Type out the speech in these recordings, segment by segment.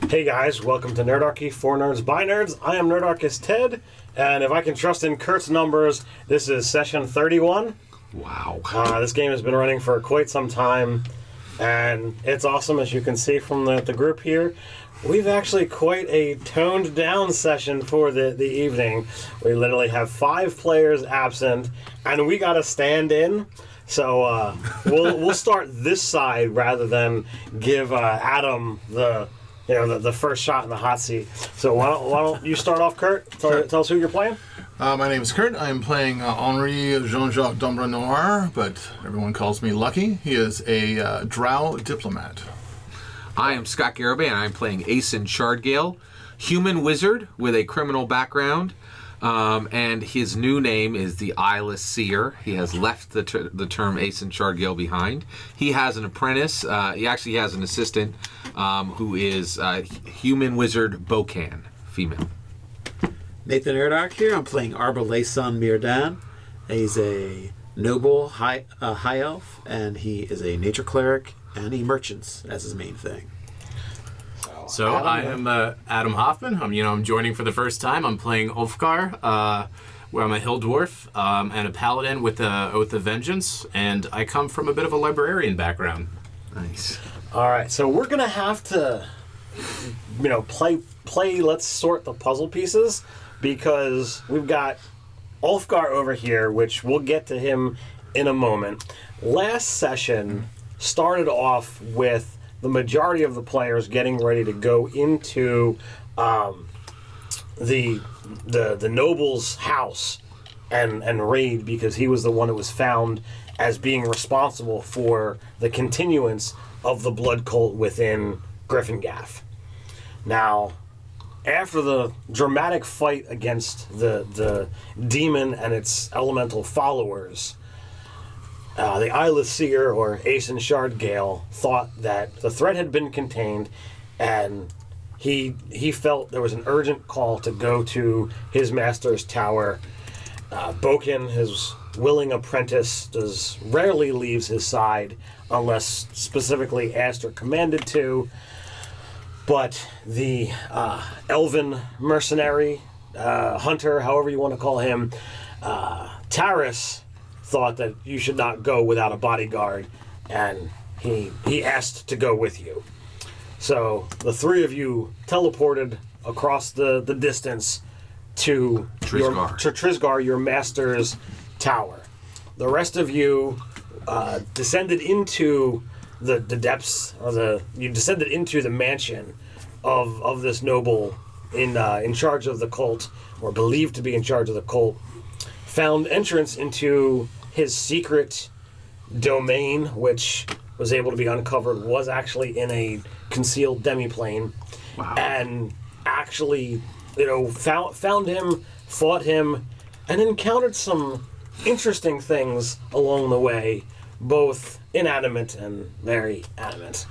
Hey guys, welcome to Nerdarchy, for nerds, by nerds. I am Nerdarchist Ted, and if I can trust in Kurt's numbers, this is session 31. Wow. This game has been running for quite some time, and it's awesome, as you can see from the group here. We've actually quite a toned down session for the evening. We literally have 5 players absent, and we got to stand in. So we'll start this side rather than give Adam the first shot in the hot seat. So why don't you start off, Kurt? Tell us who you're playing. My name is Kurt. I'm playing Henri Jean-Jacques d'Ombre, but everyone calls me Lucky. He is a drow diplomat. I am Scott Garibay, and I'm playing Aeson Shardgale, human wizard with a criminal background, and his new name is the Eyeless Seer. He has left the term Aeson Shardgale behind. He has an apprentice. He actually has an assistant who is human wizard Bocan, female. Nathan Nerdarchy here. I'm playing Arbalason Mirdan. He's a noble high elf, and he is a nature cleric, and he merchants as his main thing. So I am Adam Hoffman. I'm joining for the first time. I'm playing Ulfgar, where I'm a hill dwarf and a paladin with the Oath of Vengeance, and I come from a bit of a librarian background. Nice. All right, so we're gonna have to, play. Let's sort the puzzle pieces, because we've got Ulfgar over here, which we'll get to him in a moment. Last session started off with the majority of the players getting ready to go into the noble's house and raid, because he was the one that was found as being responsible for the continuance of the blood cult within Gryffindor. Now, after the dramatic fight against the demon and its elemental followers, the Eyeless Seer, or Aeson Shardgale, thought that the threat had been contained, and he felt there was an urgent call to go to his master's tower. Bocan, his willing apprentice, rarely leaves his side unless specifically asked or commanded to. But the elven mercenary, hunter, however you want to call him, Taris, thought that you should not go without a bodyguard, and he asked to go with you. So the 3 of you teleported across the distance to Trisgar, your master's tower. The rest of you descended into the depths, you descended into the mansion of this noble in charge of the cult, or believed to be in charge of the cult. Found entrance into his secret domain, which was able to be uncovered, was actually in a concealed demiplane. Wow. And actually, found him, fought him, and encountered some interesting things along the way, both inanimate and very animate.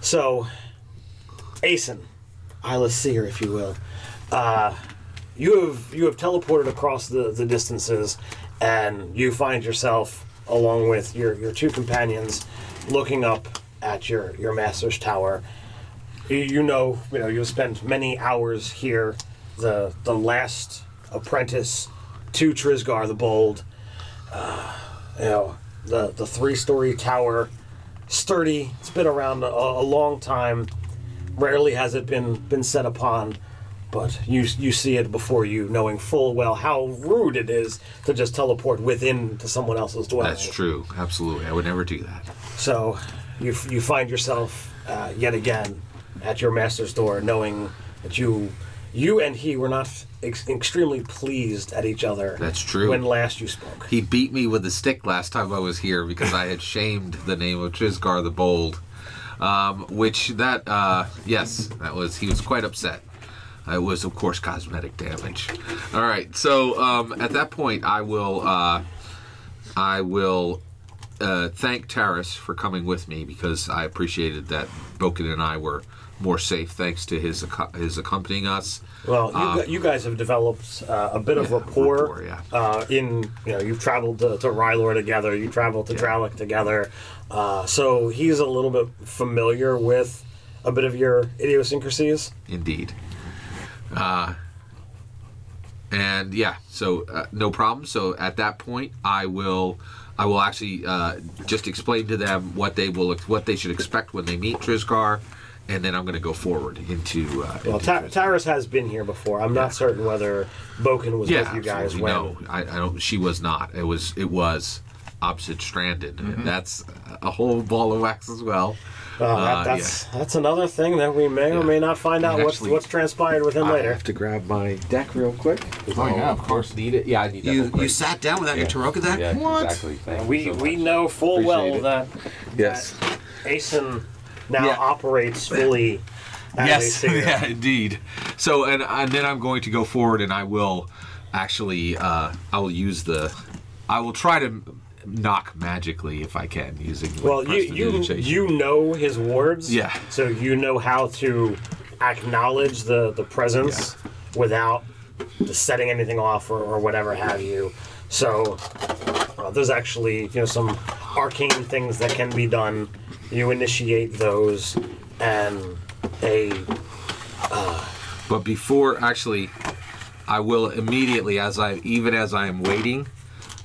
So, Aeson, Eyeless Seer, if you will, you have teleported across the distances, and you find yourself, along with your 2 companions, looking up at your master's tower. You've spent many hours here. The last apprentice to Trisgar the Bold. The 3-story tower, sturdy. It's been around a long time. Rarely has it been set upon, but you see it before you, knowing full well how rude it is to just teleport within to someone else's dwelling. That's true. Absolutely. I would never do that. So you find yourself yet again at your master's door, knowing that you and he were not extremely pleased at each other. That's true. When last you spoke. He beat me with a stick last time I was here because I had shamed the name of Trisgar the Bold. He was quite upset. It was, of course, cosmetic damage. All right, so at that point, I will thank Taris for coming with me, because I appreciated that Bocan and I were more safe thanks to his accompanying us. Well, you guys have developed a bit of rapport. You've traveled to Rylor together. You traveled to Dralic together. So he's a little bit familiar with a bit of your idiosyncrasies. Indeed. And yeah, so no problem. So at that point, I will actually just explain to them what they should expect when they meet Trizgar, and then I'm going to go forward into. Well, Tyrus has been here before. I'm not certain whether Boken was with you guys. When. No, I don't. She was not. It was opposite stranded. And that's a whole ball of wax as well. That's another thing that we may or may not find out what's transpired with him later. I have to grab my deck real quick. Oh yeah, of course. Need it? Yeah, I need that. You sat down without your Taroka deck? Yeah, What? exactly. Thank We you so we much. know full well Appreciate it. that Asen now operates fully as a Yes, seer. yeah, indeed. So, and then I'm going to go forward, and I will actually, I will try to knock magically if I can using. Well, you know his words. Yeah. So you know how to acknowledge the presence without just setting anything off or whatever have you. So there's actually some arcane things that can be done. You initiate those, and But before, actually, I will immediately, as I am waiting,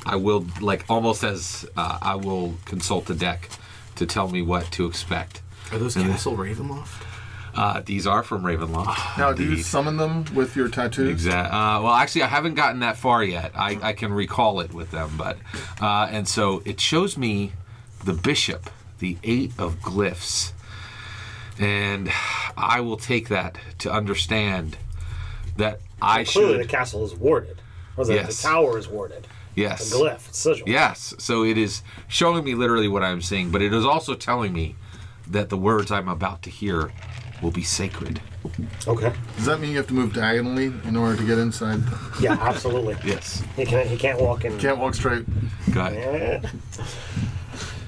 I will I will consult the deck to tell me what to expect. Are those Castle Ravenloft? These are from Ravenloft. Now, do you summon them with your tattoos? Exactly. Well, actually, I haven't gotten that far yet. I can recall it with them, but and so it shows me the bishop, the 8 of glyphs, and I will take that to understand that I clearly should. the castle is warded. Yes. The tower is warded. Yes. The glyph, sigil. Yes. So it is showing me literally what I'm seeing, but it is also telling me that the words I'm about to hear will be sacred. Okay. Does that mean you have to move diagonally in order to get inside? Yeah, absolutely. Yes. He can't walk in. Can't walk straight. Got it.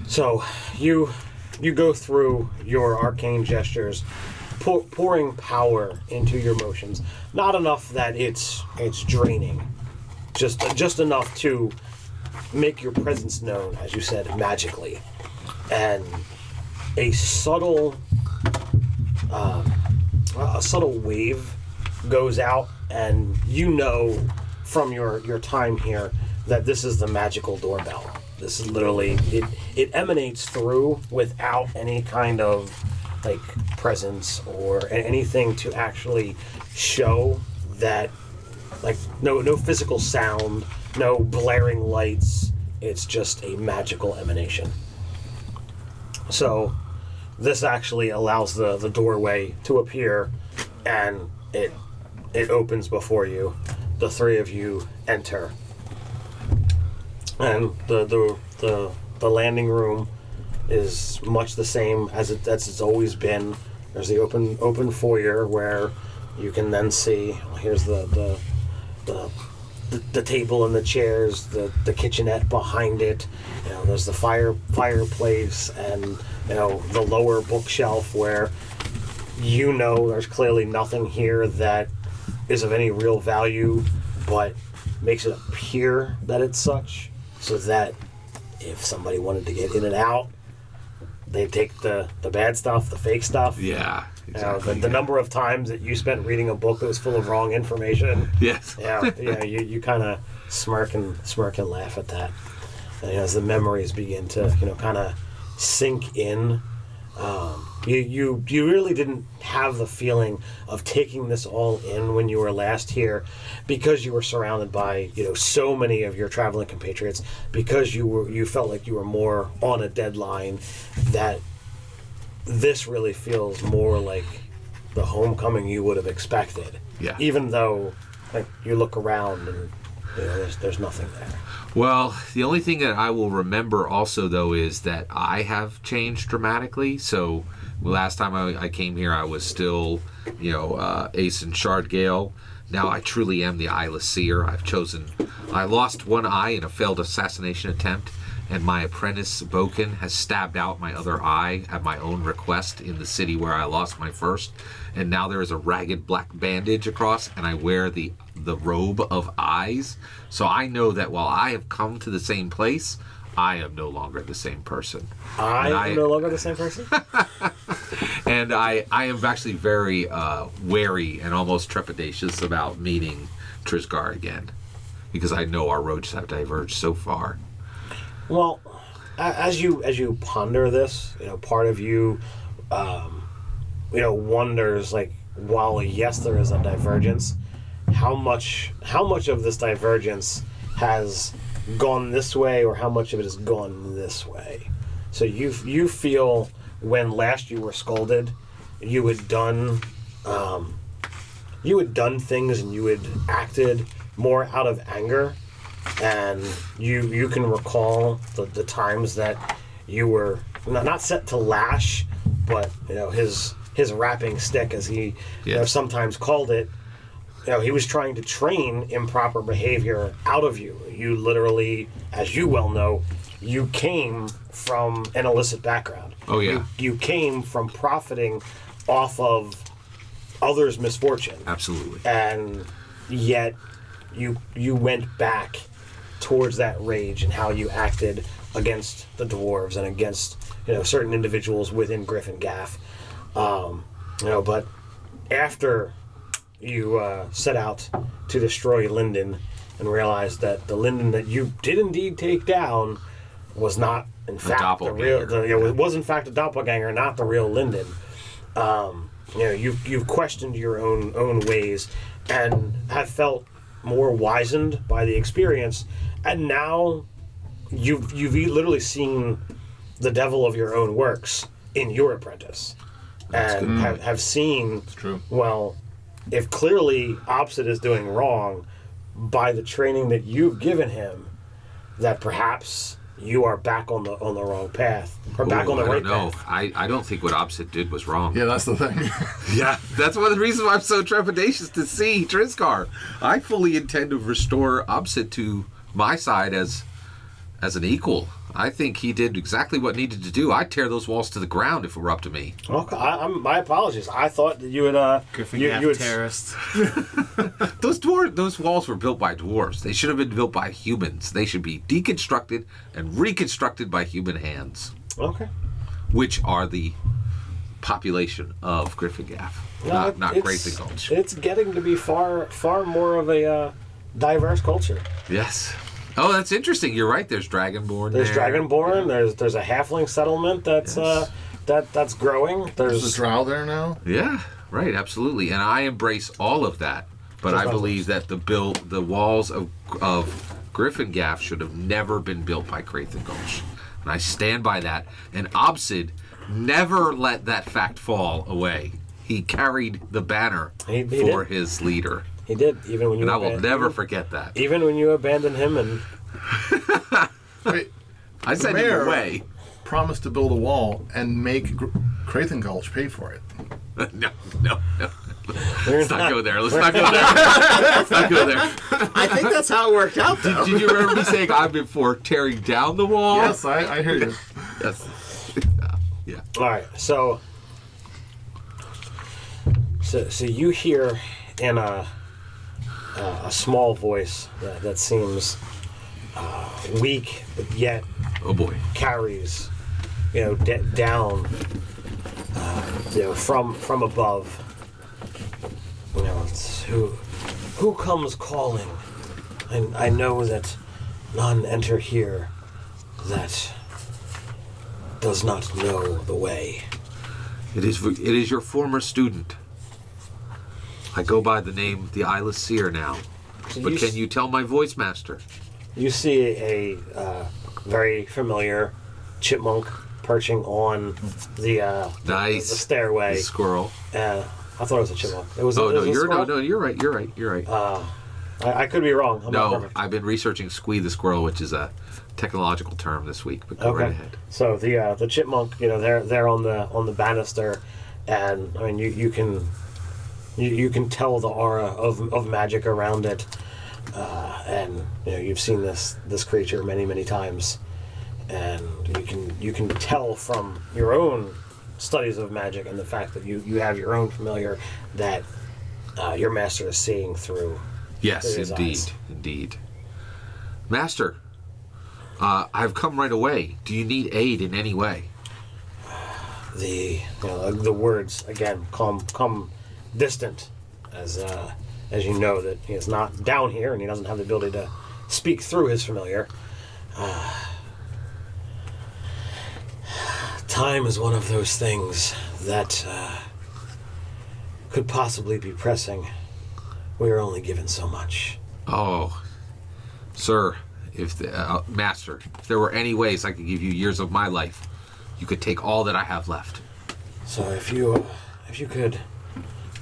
So you go through your arcane gestures, pouring power into your motions. Not enough that it's draining, just enough to make your presence known, as you said, magically, and a subtle wave goes out, and you know from your time here that this is the magical doorbell. This is literally it emanates through without any kind of like presence or anything to actually show that, like no physical sound, no blaring lights. It's just a magical emanation. So this actually allows the doorway to appear, and it opens before you. The three of you enter, and the landing room is much the same as it's always been. There's the open foyer where you can then see. Here's the table and the chairs, the kitchenette behind it. There's the fireplace, and the lower bookshelf where there's clearly nothing here that is of any real value, but makes it appear that it's such, so that if somebody wanted to get in and out, they take the bad stuff, the fake stuff. Yeah. Exactly. The number of times that you spent reading a book that was full of wrong information. Yes. You kind of smirk and laugh at that. And as the memories begin to kind of sink in, you really didn't have the feeling of taking this all in when you were last here, because you were surrounded by so many of your traveling compatriots, because you felt like you were more on a deadline, that this really feels more like the homecoming you would have expected. Yeah. Even though you look around and there's nothing there. Well, the only thing that I will remember also, though, is that I have changed dramatically. So last time I came here, I was still, Asen Shardgale. Now I truly am the Eyeless Seer. I lost one eye in a failed assassination attempt, and my apprentice, Boken, has stabbed out my other eye at my own request in the city where I lost my first. And now there is a ragged black bandage across, and I wear the robe of eyes. So I know that while I have come to the same place, I am no longer the same person. I am no longer the same person? And I am actually very wary and almost trepidatious about meeting Trisgar again, because I know our roads have diverged so far. Well, as you ponder this, part of you, wonders, like, while yes, there is a divergence, how much of this divergence has gone this way, or how much of it has gone this way. So you feel when last you were scolded, you had done things and you had acted more out of anger, and you can recall the times that you were not set to lash, but his rapping stick, as he sometimes called it. He was trying to train improper behavior out of you. You literally, as you well know, you came from an illicit background. Oh, yeah. You came from profiting off of others' misfortune. Absolutely. And yet you went back towards that rage and how you acted against the dwarves and against certain individuals within Griffin Gaff. But after you set out to destroy Linden and realized that the Linden that you did indeed take down was not, in fact, the real. It was in fact a doppelganger, not the real Linden. You've questioned your own ways and have felt more wizened by the experience, and now you've literally seen the devil of your own works in your apprentice, and have seen. It's true. Well, if clearly Opposite is doing wrong by the training that you've given him, that perhaps you are back on the wrong path, or back on the right path. I don't think what Opposite did was wrong. Yeah, that's the thing. Yeah, that's one of the reasons why I'm so trepidatious to see Trisgar. I fully intend to restore Opposite to my side as an equal. I think he did exactly what needed to do. I'd tear those walls to the ground if it were up to me. Okay, my apologies. I thought that you would Griffin you would terrorists. Those walls were built by dwarves. They should have been built by humans. They should be deconstructed and reconstructed by human hands. Okay. Which are the population of Griffin Gaff, not Grayson Gulch. It's getting to be far more of a diverse culture. Yes. Oh, that's interesting. You're right. There's Dragonborn. There's Dragonborn. There's a halfling settlement that's that's growing. There's a drow there now. Yeah, right. Absolutely. And I embrace all of that. But I believe that the walls of Griffin Gaff should have never been built by Grayson Gulch. And I stand by that. And Obsid never let that fact fall away. He carried the banner for his leader. He did, even when you. And I will never forget that. Even when you abandoned him, and Wait, I sent him away. Promised to build a wall and make Crathan Gulch pay for it. No. Let's not go there. Let's not go there. Let's not go there. I think that's how it worked out, though. Did you remember me saying I'm for tearing down the wall? Yes, I hear you. Yes. Yeah. All right, so you hear in a small voice that seems weak, but yet carries down from above. It's who comes calling? I know that none enter here that does not know the way. It is your former student. I go by the name the Eyeless Seer now. So but can you tell my voice, Master? You see a very familiar chipmunk perching on the the stairway. The squirrel. I thought it was a chipmunk. It was. You're right. I could be wrong. I'm not perfect. I've been researching Squee the squirrel, which is a technological term this week. But go right ahead. So the chipmunk, they're on the banister, and I mean you can tell the aura of magic around it, and you've seen this creature many times, and you can tell from your own studies of magic and the fact that you have your own familiar that your master is seeing through. Yes, indeed. Master, I've come right away. Do you need aid in any way? the words again come distant as you know that he is not down here and he doesn't have the ability to speak through his familiar. Time is one of those things that could possibly be pressing. We are only given so much. Oh, sir, Master, if there were any ways I could give you years of my life, you could take all that I have left. So if you could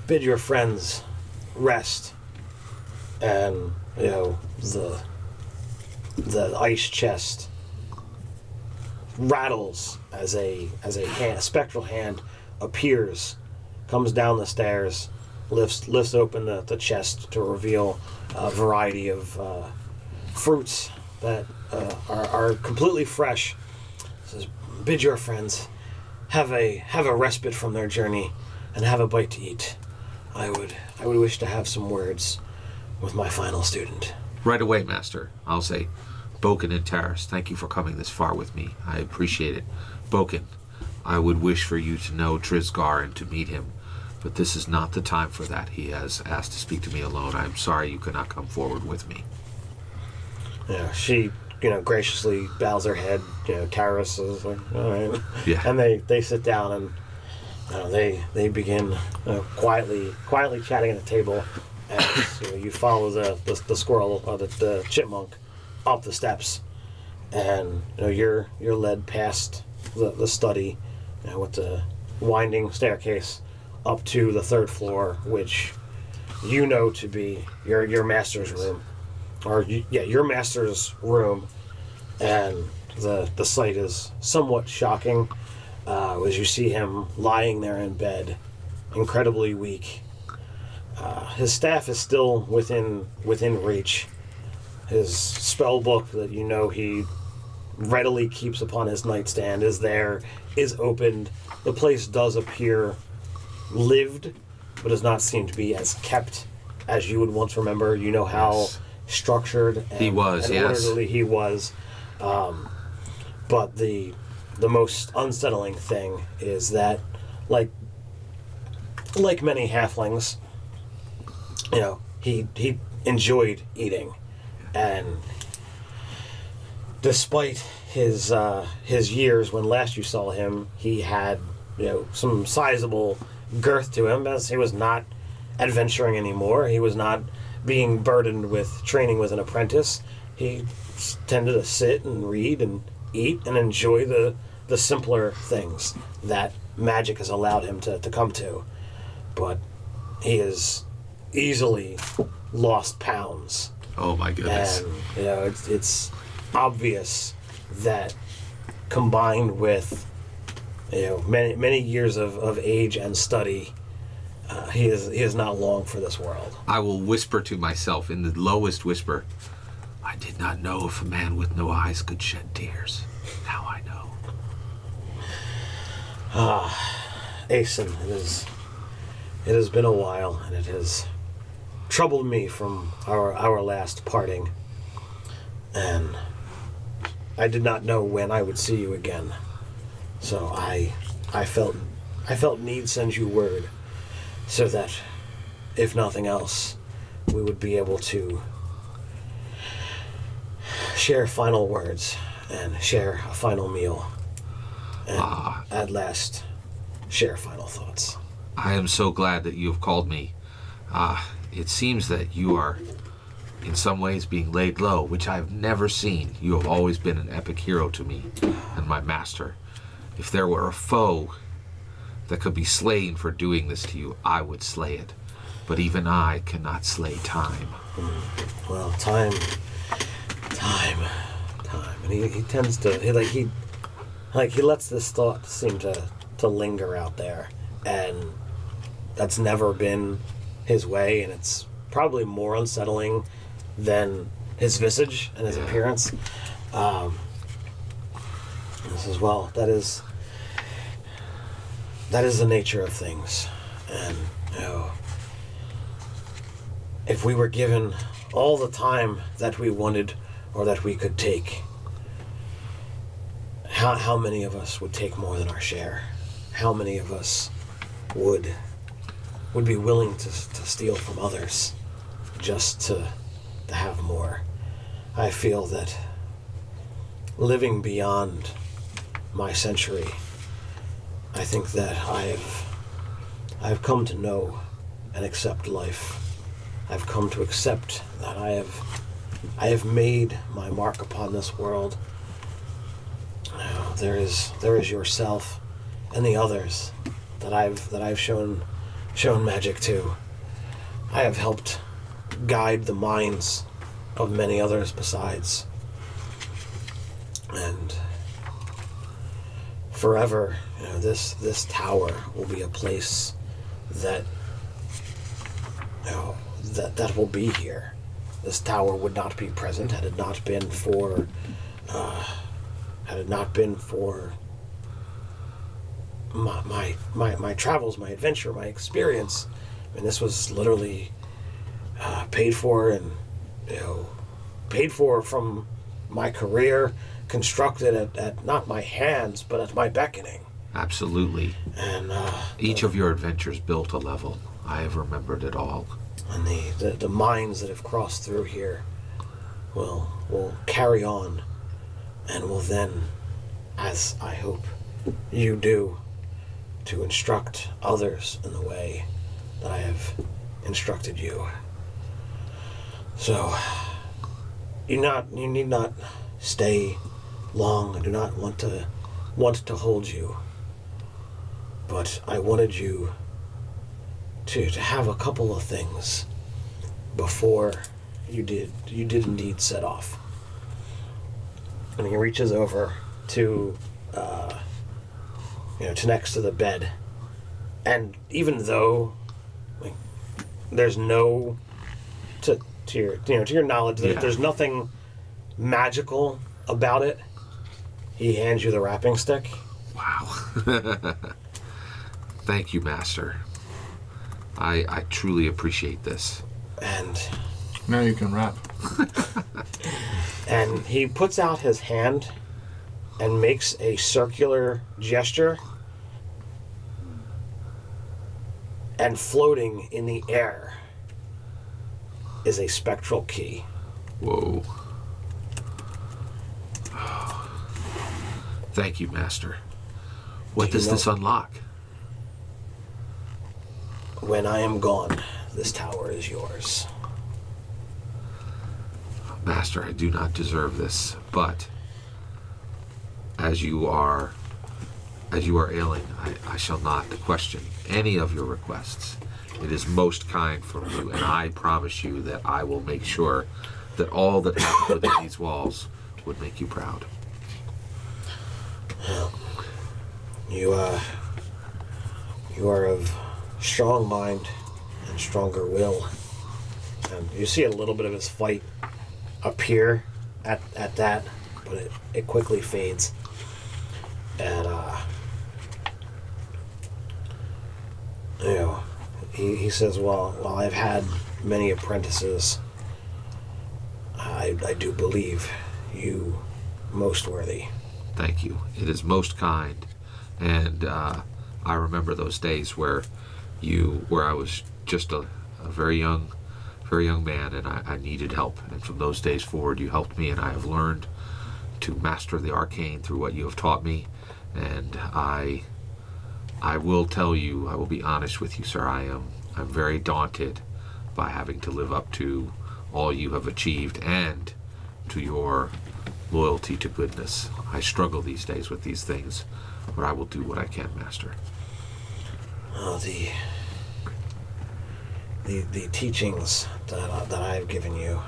bid your friends rest, and the ice chest rattles as a spectral hand appears, comes down the stairs, lifts open the chest to reveal a variety of fruits that are completely fresh. Says, bid your friends have a respite from their journey and have a bite to eat. I would wish to have some words with my final student. Right away, Master. I'll say, Boken and Taris, thank you for coming this far with me. I appreciate it. Boken, I would wish for you to know Drizgar and to meet him, but this is not the time for that. He has asked to speak to me alone. I'm sorry you cannot come forward with me. Yeah, she, graciously bows her head. Taris is like, all right. Yeah. And they sit down and they begin quietly chatting at the table as you follow the squirrel or the chipmunk up the steps, and you're led past the study with the winding staircase up to the third floor, which you know to be your master's room, your master's room, and the sight is somewhat shocking as you see him lying there in bed, incredibly weak. His staff is still within reach. His spell book that he readily keeps upon his nightstand is opened. The place does appear lived, but does not seem to be as kept as you would once remember. You know how structured and orderly he was. But the most unsettling thing is that, like many halflings, he enjoyed eating. And despite his years, when last you saw him, he had some sizable girth to him, as he was not adventuring anymore. He was not being burdened with training with an apprentice. He tended to sit and read and eat and enjoy the simpler things that magic has allowed him to come to. But he has easily lost pounds. Oh my goodness. And it's obvious that combined with many years of age and study, he is not long for this world. I will whisper to myself in the lowest whisper, I did not know if a man with no eyes could shed tears. Now I know. Aeson, it has been a while, and it has troubled me from our last parting, and I did not know when I would see you again. So I felt need send you word, so that if nothing else, we would be able to share final words and share a final meal, and at last share final thoughts. I am so glad that you have called me. It seems that you are, in some ways, being laid low, which I have never seen. You have always been an epic hero to me and my master. If there were a foe that could be slain for doing this to you, I would slay it. But even I cannot slay time. Well, time. And he tends to, he lets this thought seem to linger out there. And that's never been his way, and it's probably more unsettling than his visage and his appearance. This is, well, that is the nature of things. And if we were given all the time that we wanted or that we could take, how many of us would take more than our share? how many of us would be willing to steal from others just to have more. I feel that living beyond my century, I think that I've come to know and accept life. I've come to accept that I have made my mark upon this world. There is yourself and the others that I've shown magic to. I have helped guide the minds of many others besides. And forever, this tower will be a place that that will be here. This tower would not be present had it not been for my travels, my adventure, my experience. I mean, this was literally paid for, and paid for from my career, constructed at not my hands, but at my beckoning. Absolutely. And each of your adventures built a level. I have remembered it all. And the minds that have crossed through here will carry on, and will then, as I hope you do, to instruct others in the way that I have instructed you. So you need not stay long. I do not want to hold you, but I wanted you to have a couple of things before you did indeed set off. And he reaches over to to next to the bed, and even though there's no to your knowledge, there's nothing magical about it, he hands you the wrapping stick. Wow. Thank you, Master. I truly appreciate this. And now you can wrap. And he puts out his hand and makes a circular gesture, and floating in the air is a spectral key. Whoa. Thank you, Master. What does this unlock? When I am gone, this tower is yours. Master, I do not deserve this, but as you are ailing, I shall not question any of your requests. It is most kind from you, and I promise you that I will make sure that all that happens within these walls would make you proud. You are of strong mind and stronger will. And you see a little bit of his fight appear at that, but it quickly fades. And he says, well, while I've had many apprentices, I do believe you most worthy. Thank you. It is most kind. And I remember those days where I was just a very young man, and I needed help. And from those days forward, you helped me, and I have learned to master the arcane through what you have taught me. And I will tell you, I will be honest with you, sir, I'm very daunted by having to live up to all you have achieved and to your loyalty to goodness. I struggle these days with these things, but I will do what I can, Master. The teachings that I have given you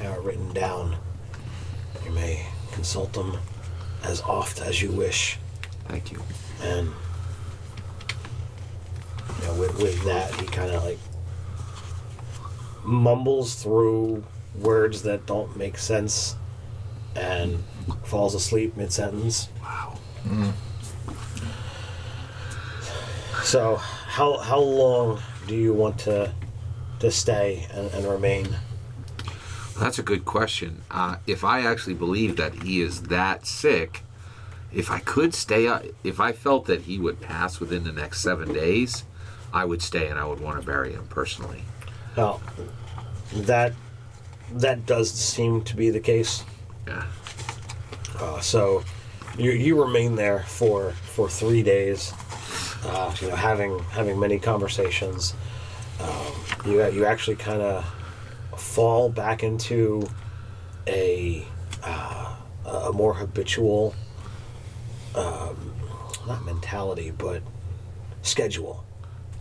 are written down. You may consult them as oft as you wish. Thank you. And with that, he kind of like mumbles through words that don't make sense and falls asleep mid-sentence. Wow. Mm. So how long do you want to stay and remain? That's a good question. If I actually believe that he is that sick, If I could stay, if I felt that he would pass within the next 7 days, I would stay and I would want to bury him personally. Well, that does seem to be the case. Yeah. So you remain there for 3 days, having many conversations. You actually kind of fall back into a more habitual, not mentality, but schedule.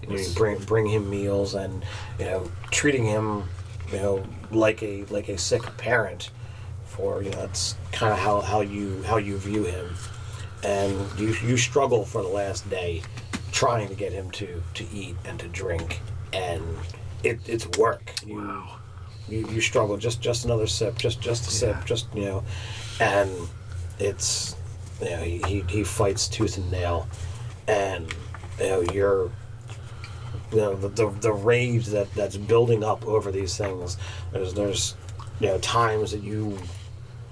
Yes. You bring him meals and treating him like a sick parent. For that's kind of how you view him, and you struggle for the last day trying to get him to eat and to drink, and it's work. You struggle, just another sip, just a sip, and it's he fights tooth and nail, and you're the rage that's building up over these things. There's times that you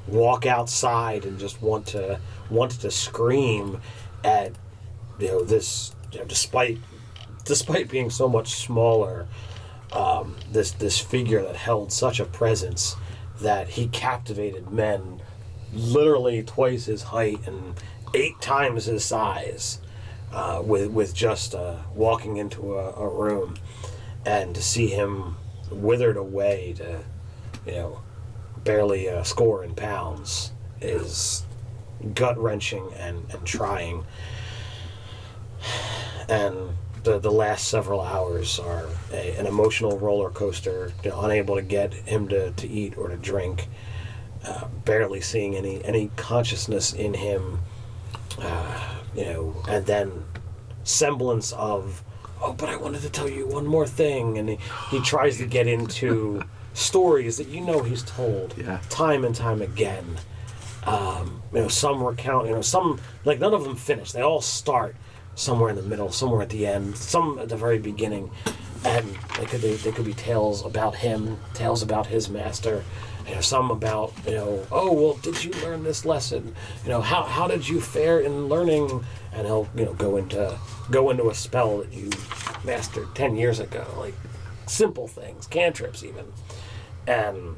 walk outside and just want to scream at this, despite being so much smaller, this figure that held such a presence that he captivated men literally twice his height and 8 times his size, with just walking into a room, and to see him withered away to barely score in pounds is gut-wrenching and trying. And the last several hours are an emotional roller coaster, unable to get him to eat or to drink, barely seeing any consciousness in him, and then semblance of, oh, but I wanted to tell you one more thing, and he tries to get into stories that he's told time and time again. Some recount, some, like, none of them finish. They all start somewhere in the middle, somewhere at the end, some at the very beginning, and they could be tales about him, tales about his master. Some about oh, well, did you learn this lesson? How did you fare in learning? And he'll go into a spell that you mastered 10 years ago, like simple things, cantrips even. And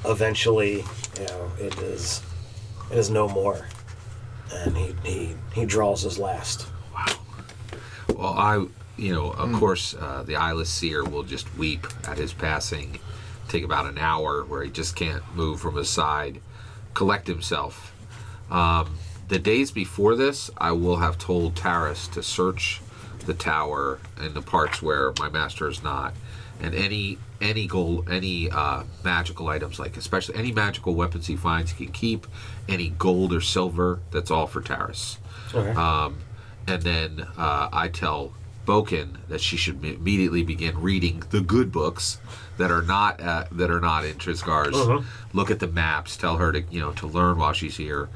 eventually, it is no more, and he draws his last. Wow. Well, of course, the eyeless seer will just weep at his passing. Take about an hour where he just can't move from his side, collect himself. The days before this, I will have told Taris to search the tower and the parts where my master is not, and any magical items, like especially any magical weapons he finds, he can keep. Any gold or silver, that's all for Taris. Okay. And then I tell Boken that she should immediately begin reading the good books that are not in Trisgar's. Look at the maps. Tell her to learn while she's here.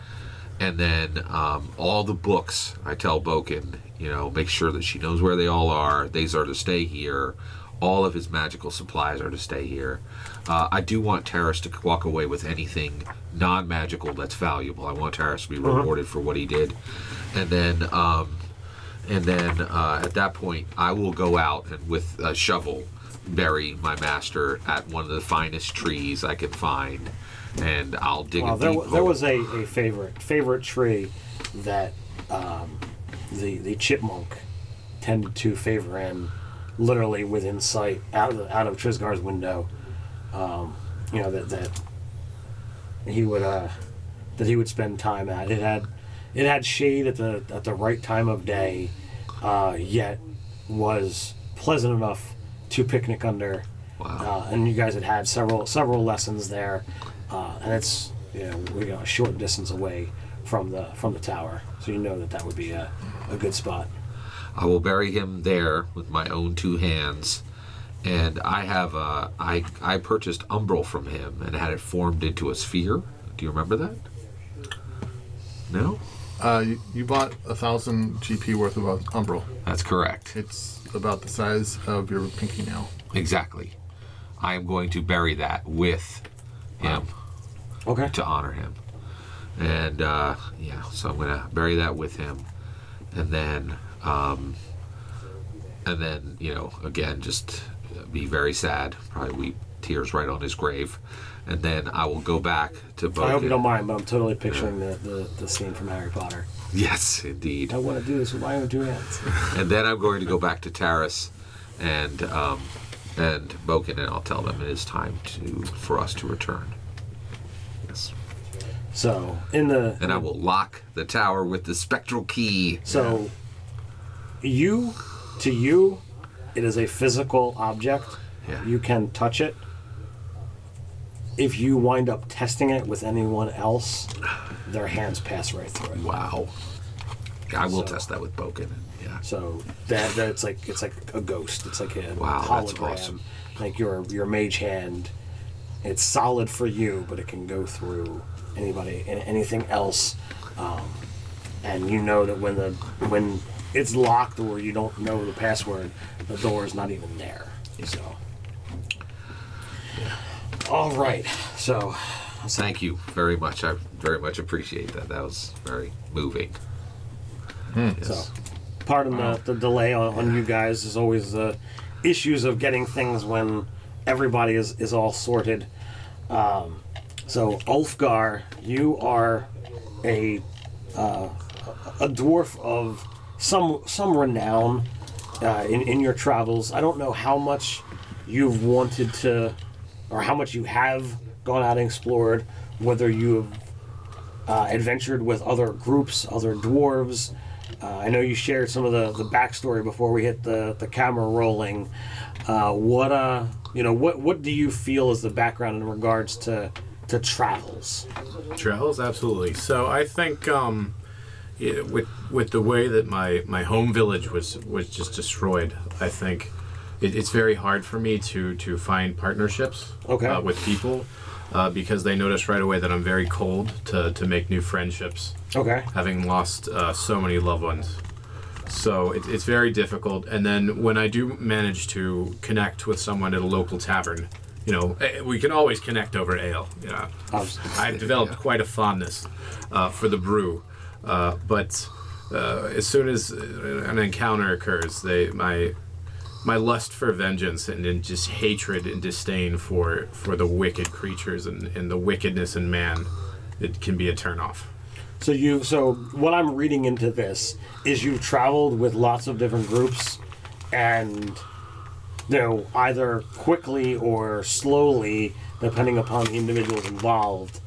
And then all the books, I tell Boken, make sure that she knows where they all are. These are to stay here. All of his magical supplies are to stay here. I do want Taris to walk away with anything non-magical that's valuable. I want Taris to be rewarded for what he did. And then at that point, I will go out and with a shovel bury my master at one of the finest trees I can find, and I'll dig a deep hole. There was a favorite tree that the chipmunk tended to favor in, literally within sight, out of Trisgar's window. That he would spend time at. It had shade at the right time of day, yet was pleasant enough to picnic under. Wow. And you guys had several lessons there, and it's we're a short distance away from the tower, so that would be a good spot. I will bury him there with my own 2 hands, and I have I purchased umbral from him and had it formed into a sphere. Do you remember that? No? You bought 1,000 GP worth of umbral. That's correct. It's about the size of your pinky nail. Exactly. I am going to bury that with him. Okay. To honor him. And yeah, so I'm gonna bury that with him, and then you know, again, just be very sad, probably weep tears right on his grave, and then I will go back to Boken. I hope you don't mind, but I'm totally picturing the scene from Harry Potter. Yes, indeed. I want to do this with my own two hands. And then I'm going to go back to Taris and Boken, and I'll tell them it is time for us to return. Yes. So and I will lock the tower with the spectral key. So to you, it is a physical object. Yeah. You can touch it. If you wind up testing it with anyone else, their hands pass right through it. Wow. I will test that with Boken. Yeah. So that it's like a ghost. It's like a hologram. That's awesome. Like your mage hand. It's solid for you, but it can go through anybody and anything else. And you know that when it's locked or you don't know the password, the door is not even there. So. All right. So. Thank you very much. I very much appreciate that. That was very moving. Yes. So, pardon the delay on you guys. There's always the issues of getting things when everybody is all sorted. So, Ulfgar, you are a dwarf of some renown in your travels. I don't know how much you've wanted to, or how much you have gone out and explored, whether you have adventured with other groups, other dwarves. I know you shared some of the backstory before we hit the camera rolling. What do you feel is the background in regards to travels? Travels, absolutely. So I think with the way that my home village was just destroyed, I think it's very hard for me to find partnerships with people. Because they notice right away that I'm very cold to make new friendships. Okay. Having lost so many loved ones. So it's very difficult. And then when I do manage to connect with someone at a local tavern, you know, we can always connect over ale. You know, I've developed quite a fondness for the brew. But as soon as an encounter occurs, my lust for vengeance and just hatred and disdain for the wicked creatures and the wickedness in man, it can be a turnoff. So what I'm reading into this is you've traveled with lots of different groups, and either quickly or slowly, depending upon the individuals involved,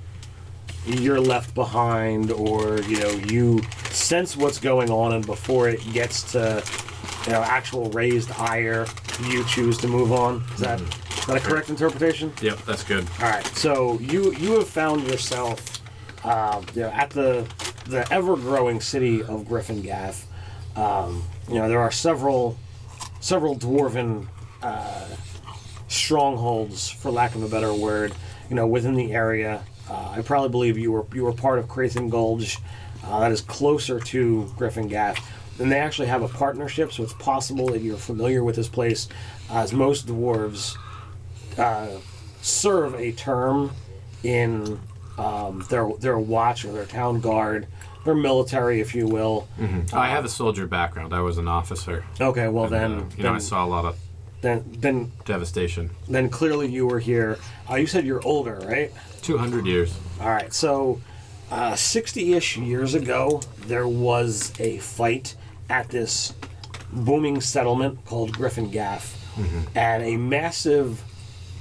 you're left behind, or you sense what's going on, and before it gets to actual raised ire, you choose to move on. Is that a correct interpretation? Yep, that's good. All right. So you have found yourself, at the ever-growing city of Gryffindor. There are several dwarven strongholds, for lack of a better word, within the area. I probably believe you were part of Crathen Gulch. That is closer to Gryffindor. And they actually have a partnership, so it's possible that you're familiar with this place, as most dwarves serve a term in their watch or their town guard, their military, if you will. Mm-hmm. I have a soldier background. I was an officer. Okay, well then I saw a lot of then devastation. Then clearly you were here. You said you're older, right? 200 years. All right, so 60-ish years ago, there was a fight at this booming settlement called Gryffindor, and a massive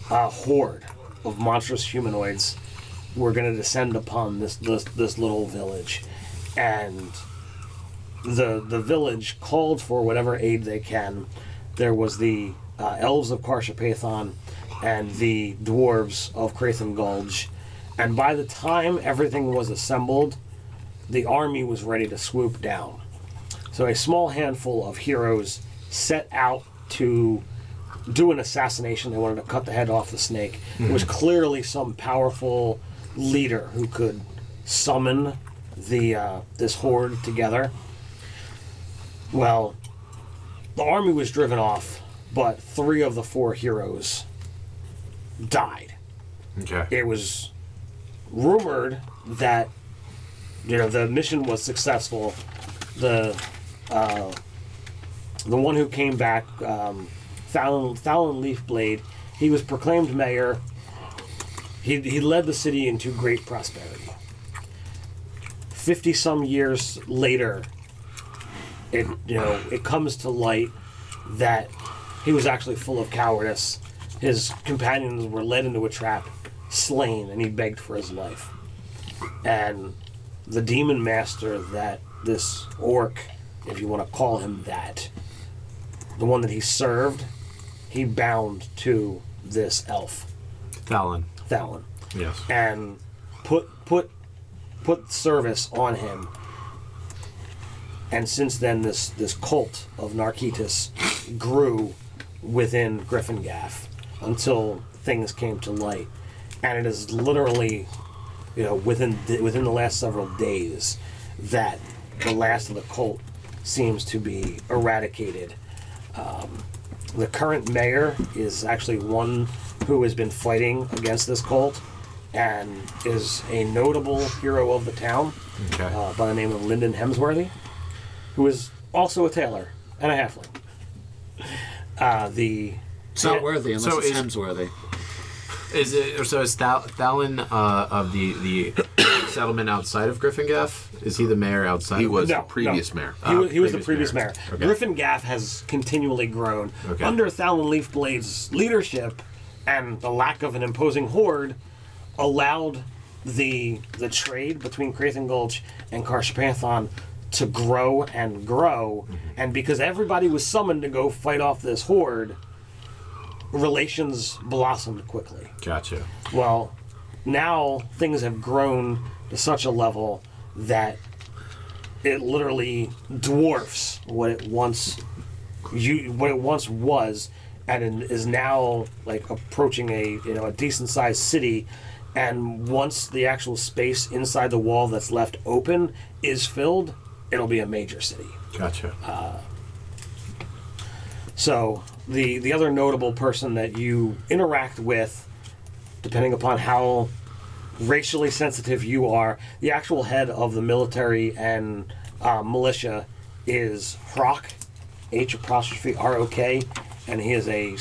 horde of monstrous humanoids were going to descend upon this little village, and the village called for whatever aid they can. There was the elves of Carshapathan and the dwarves of Crathen Gulch, and by the time everything was assembled, the army was ready to swoop down. So a small handful of heroes set out to do an assassination. They wanted to cut the head off the snake. It was clearly some powerful leader who could summon this horde together. Well, the army was driven off, but 3 of the 4 heroes died. Okay. It was rumored that the mission was successful. The one who came back, Fallon Leafblade, he was proclaimed mayor. He led the city into great prosperity. 50-some years later, it comes to light that he was actually full of cowardice. His companions were led into a trap, slain, and he begged for his life. And the demon master that this orc, if you want to call him that, the one that he served, he bound to this elf, Thalon. Yes. and put service on him. And since then, this cult of Narquitus grew within Gryffindor until things came to light, and it is literally, within the last several days, that the last of the cult seems to be eradicated. The current mayor is actually one who has been fighting against this cult and is a notable hero of the town, by the name of Lyndon Hemsworthy, who is also a tailor and a halfling. It's not worthy unless it's Hemsworthy. Is Thalon of the settlement outside of Gryffindor? Is he the mayor outside? He was No, the previous no. mayor. He was the previous mayor. Okay. Gryffindor has continually grown. Okay. Under Thalon Leafblade's leadership and the lack of an imposing horde allowed the trade between Crathon Gulch and Carshapanthon to grow and grow. And because everybody was summoned to go fight off this horde, relations blossomed quickly. Gotcha. Well, now things have grown to such a level that it literally dwarfs what it once was, and is now like approaching a decent sized city. And once the actual space inside the wall that's left open is filled, it'll be a major city. Gotcha. So the other notable person that you interact with, depending upon how racially sensitive you are, the actual head of the military and militia is Hrock, H''ROK, and he is a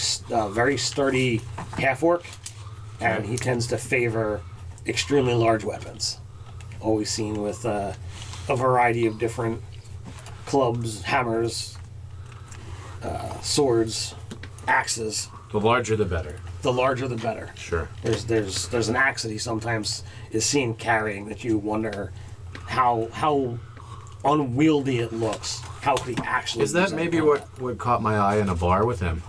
very sturdy half-orc, and he tends to favor extremely large weapons. Always seen with a variety of different clubs, hammers, swords, axes. The larger the better. The larger the better. Sure. There's an axe that he sometimes is seen carrying that you wonder how unwieldy it looks. How could he actually? Is that maybe what caught my eye in a bar with him?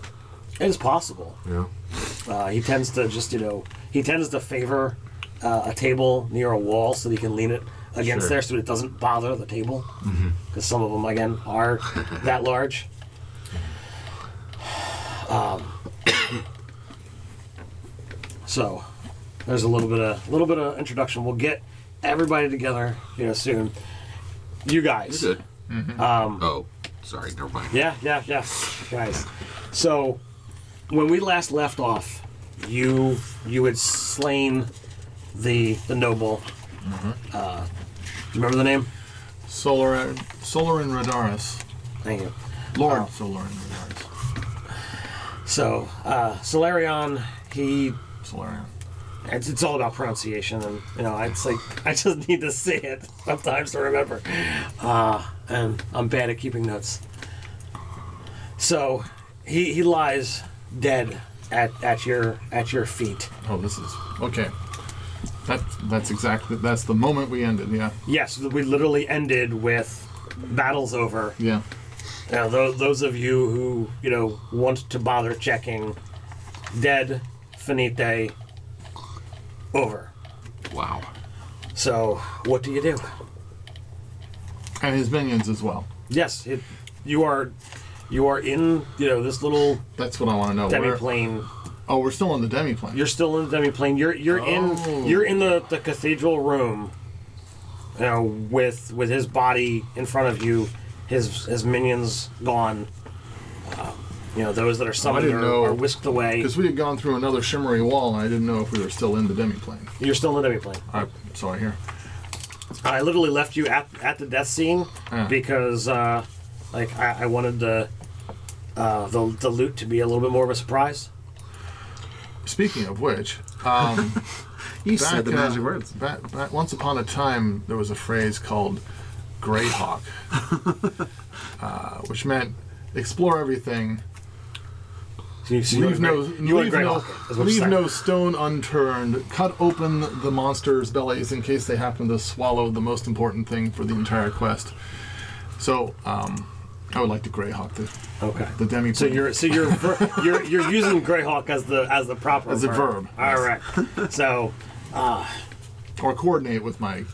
It is possible. Yeah. He tends to favor a table near a wall so that he can lean it against Sure. there so it doesn't bother the table. Because some of them again are that large. So there's a little bit of introduction. We'll get everybody together, soon. You guys. You're good. Oh, sorry, never mind. Yeah, guys. So when we last left off, you had slain the noble. Do you remember the name? Solarin Radaris. Thank you. Lord Solarin Radaris. So Solarion, Solarian. it's all about pronunciation, and it's like I just need to say it sometimes to remember. And I'm bad at keeping notes. So he lies dead at your feet. Oh, this is okay. That's the moment we ended. Yeah. Yes, we literally ended with battles over. Yeah. Now, those of you who want to bother checking, dead, finite, over. Wow. So, what do you do? And his minions as well. Yes, you are in this little That's what I want to know. demiplane. Oh, we're still in the demiplane. You're still in the demiplane. You're in the cathedral room. With his body in front of you, his minions gone. Those that are summoned are whisked away. Because we had gone through another shimmery wall, and I didn't know if we were still in the demiplane. You're still in the demiplane. So I hear. I literally left you at the death scene because I wanted the loot to be a little bit more of a surprise. Speaking of which, You said the magic words. Back once upon a time, there was a phrase called Greyhawk, which meant explore everything, leave no stone unturned, cut open the monsters' bellies in case they happen to swallow the most important thing for the entire quest. So, I would like to Greyhawk the demi. So you're using Greyhawk as the proper as a verb. All right. So. Or coordinate with my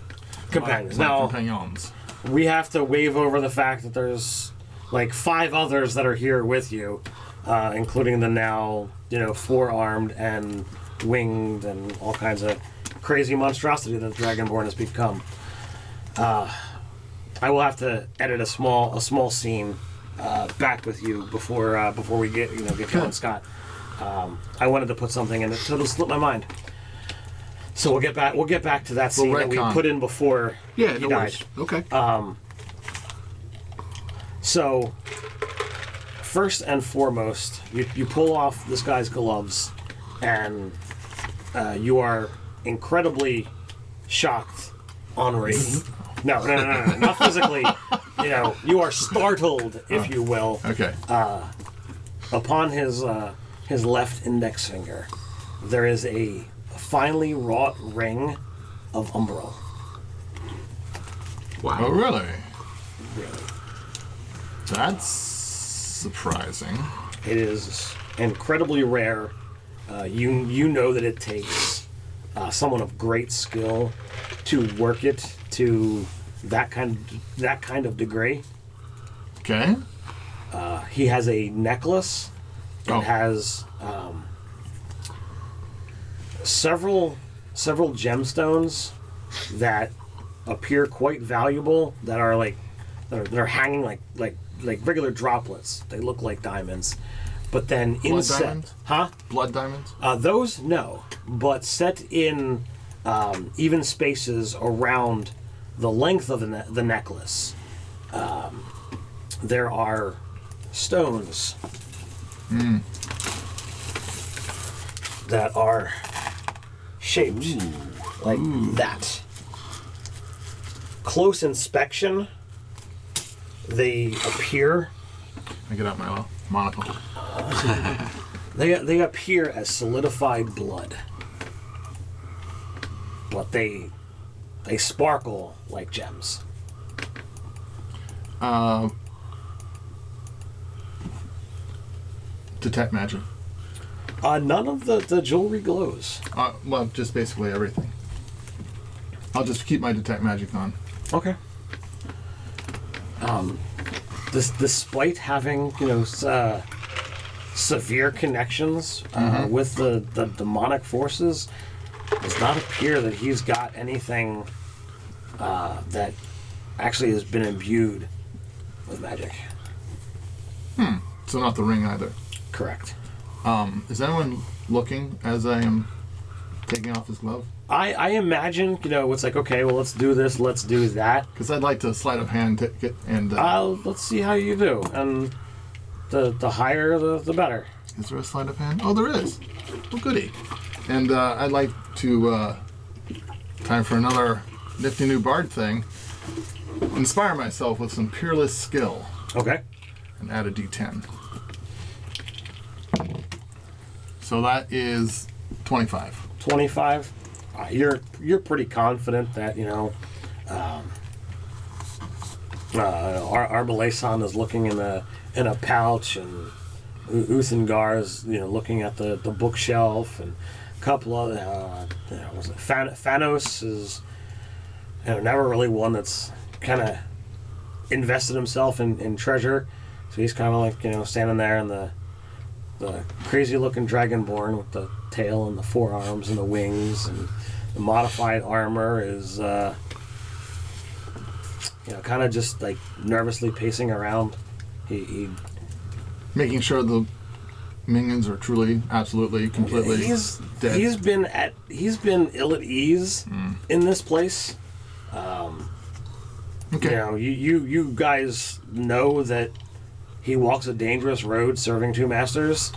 companions. My now, companions. We have to wave over the fact that there's like 5 others that are here with you, including the now, four-armed and winged and all kinds of crazy monstrosity that Dragonborn has become. I will have to edit a small scene back with you before we get going, Scott. I wanted to put something in it, so it'll slip my mind. So we'll get back to that scene that we put in before he died. Worries. Okay. So first and foremost, you pull off this guy's gloves, and you are incredibly shocked, Henri. No, not physically. You are startled, if you will. Okay. Upon his left index finger, there is a finely wrought ring of umbral. Wow. Oh, really? Really. That's surprising. It is incredibly rare. You know that it takes someone of great skill to work it to that kind of degree. Okay. He has a necklace that has several gemstones that appear quite valuable, that are they're hanging like regular droplets. They look like diamonds, but then Blood diamonds? Huh? Blood diamonds? Those no, but set in even spaces around the length of the necklace. There are stones that are shaped like that. Close inspection, they appear. I get out my monocle. They appear as solidified blood, but they sparkle like gems. Detect magic. None of the jewelry glows. Well, just basically everything. I'll just keep my detect magic on. Okay. Despite having severe connections with the demonic forces, it does not appear that he's got anything that actually has been imbued with magic. So not the ring either. Correct. Is anyone looking as I am taking off his glove? I imagine, it's like, okay, well, let's do this, let's do that. Because I'd like to sleight of hand and... let's see how you do. And the higher, the better. Is there a sleight of hand? Oh, there is. Well, goody. And I'd like to... time for another nifty new bard thing. Inspire myself with some peerless skill. Okay. And add a d10. So that is 25. 25. You're pretty confident that Arbalesan is looking in a pouch, and Uthengar is looking at the bookshelf, and a couple of was it Thanos is never really one that's kind of invested himself in treasure, so he's kind of like standing there in the crazy looking dragonborn with the tail and the forearms and the wings, and the modified armor is kind of just like nervously pacing around. He making sure the minions are truly, absolutely, completely dead. He's been ill at ease in this place. Okay. You know, you guys know that he walks a dangerous road serving two masters,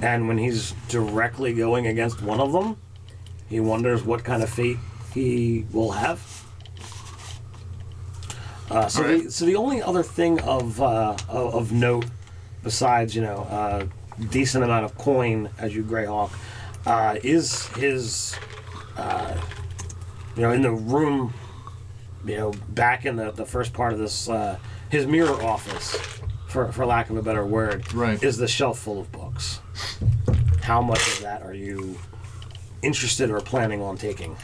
and when he's directly going against one of them, he wonders what kind of fate he will have. So the only other thing of note, besides decent amount of coin as you Greyhawk, is his in the room, back in the first part of this, his mirror office, for lack of a better word, is the shelf full of books. How much of that are you interested or planning on taking?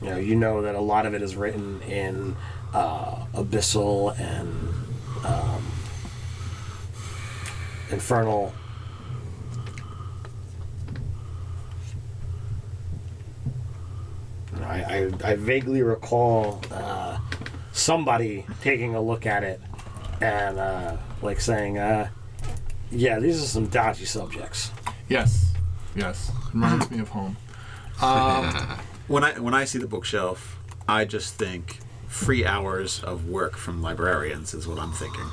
You know that a lot of it is written in abyssal and infernal. I vaguely recall somebody taking a look at it and saying, yeah, these are some dodgy subjects. Yes. Reminds me of home. When I see the bookshelf, I just think free hours of work from librarians is what I'm thinking.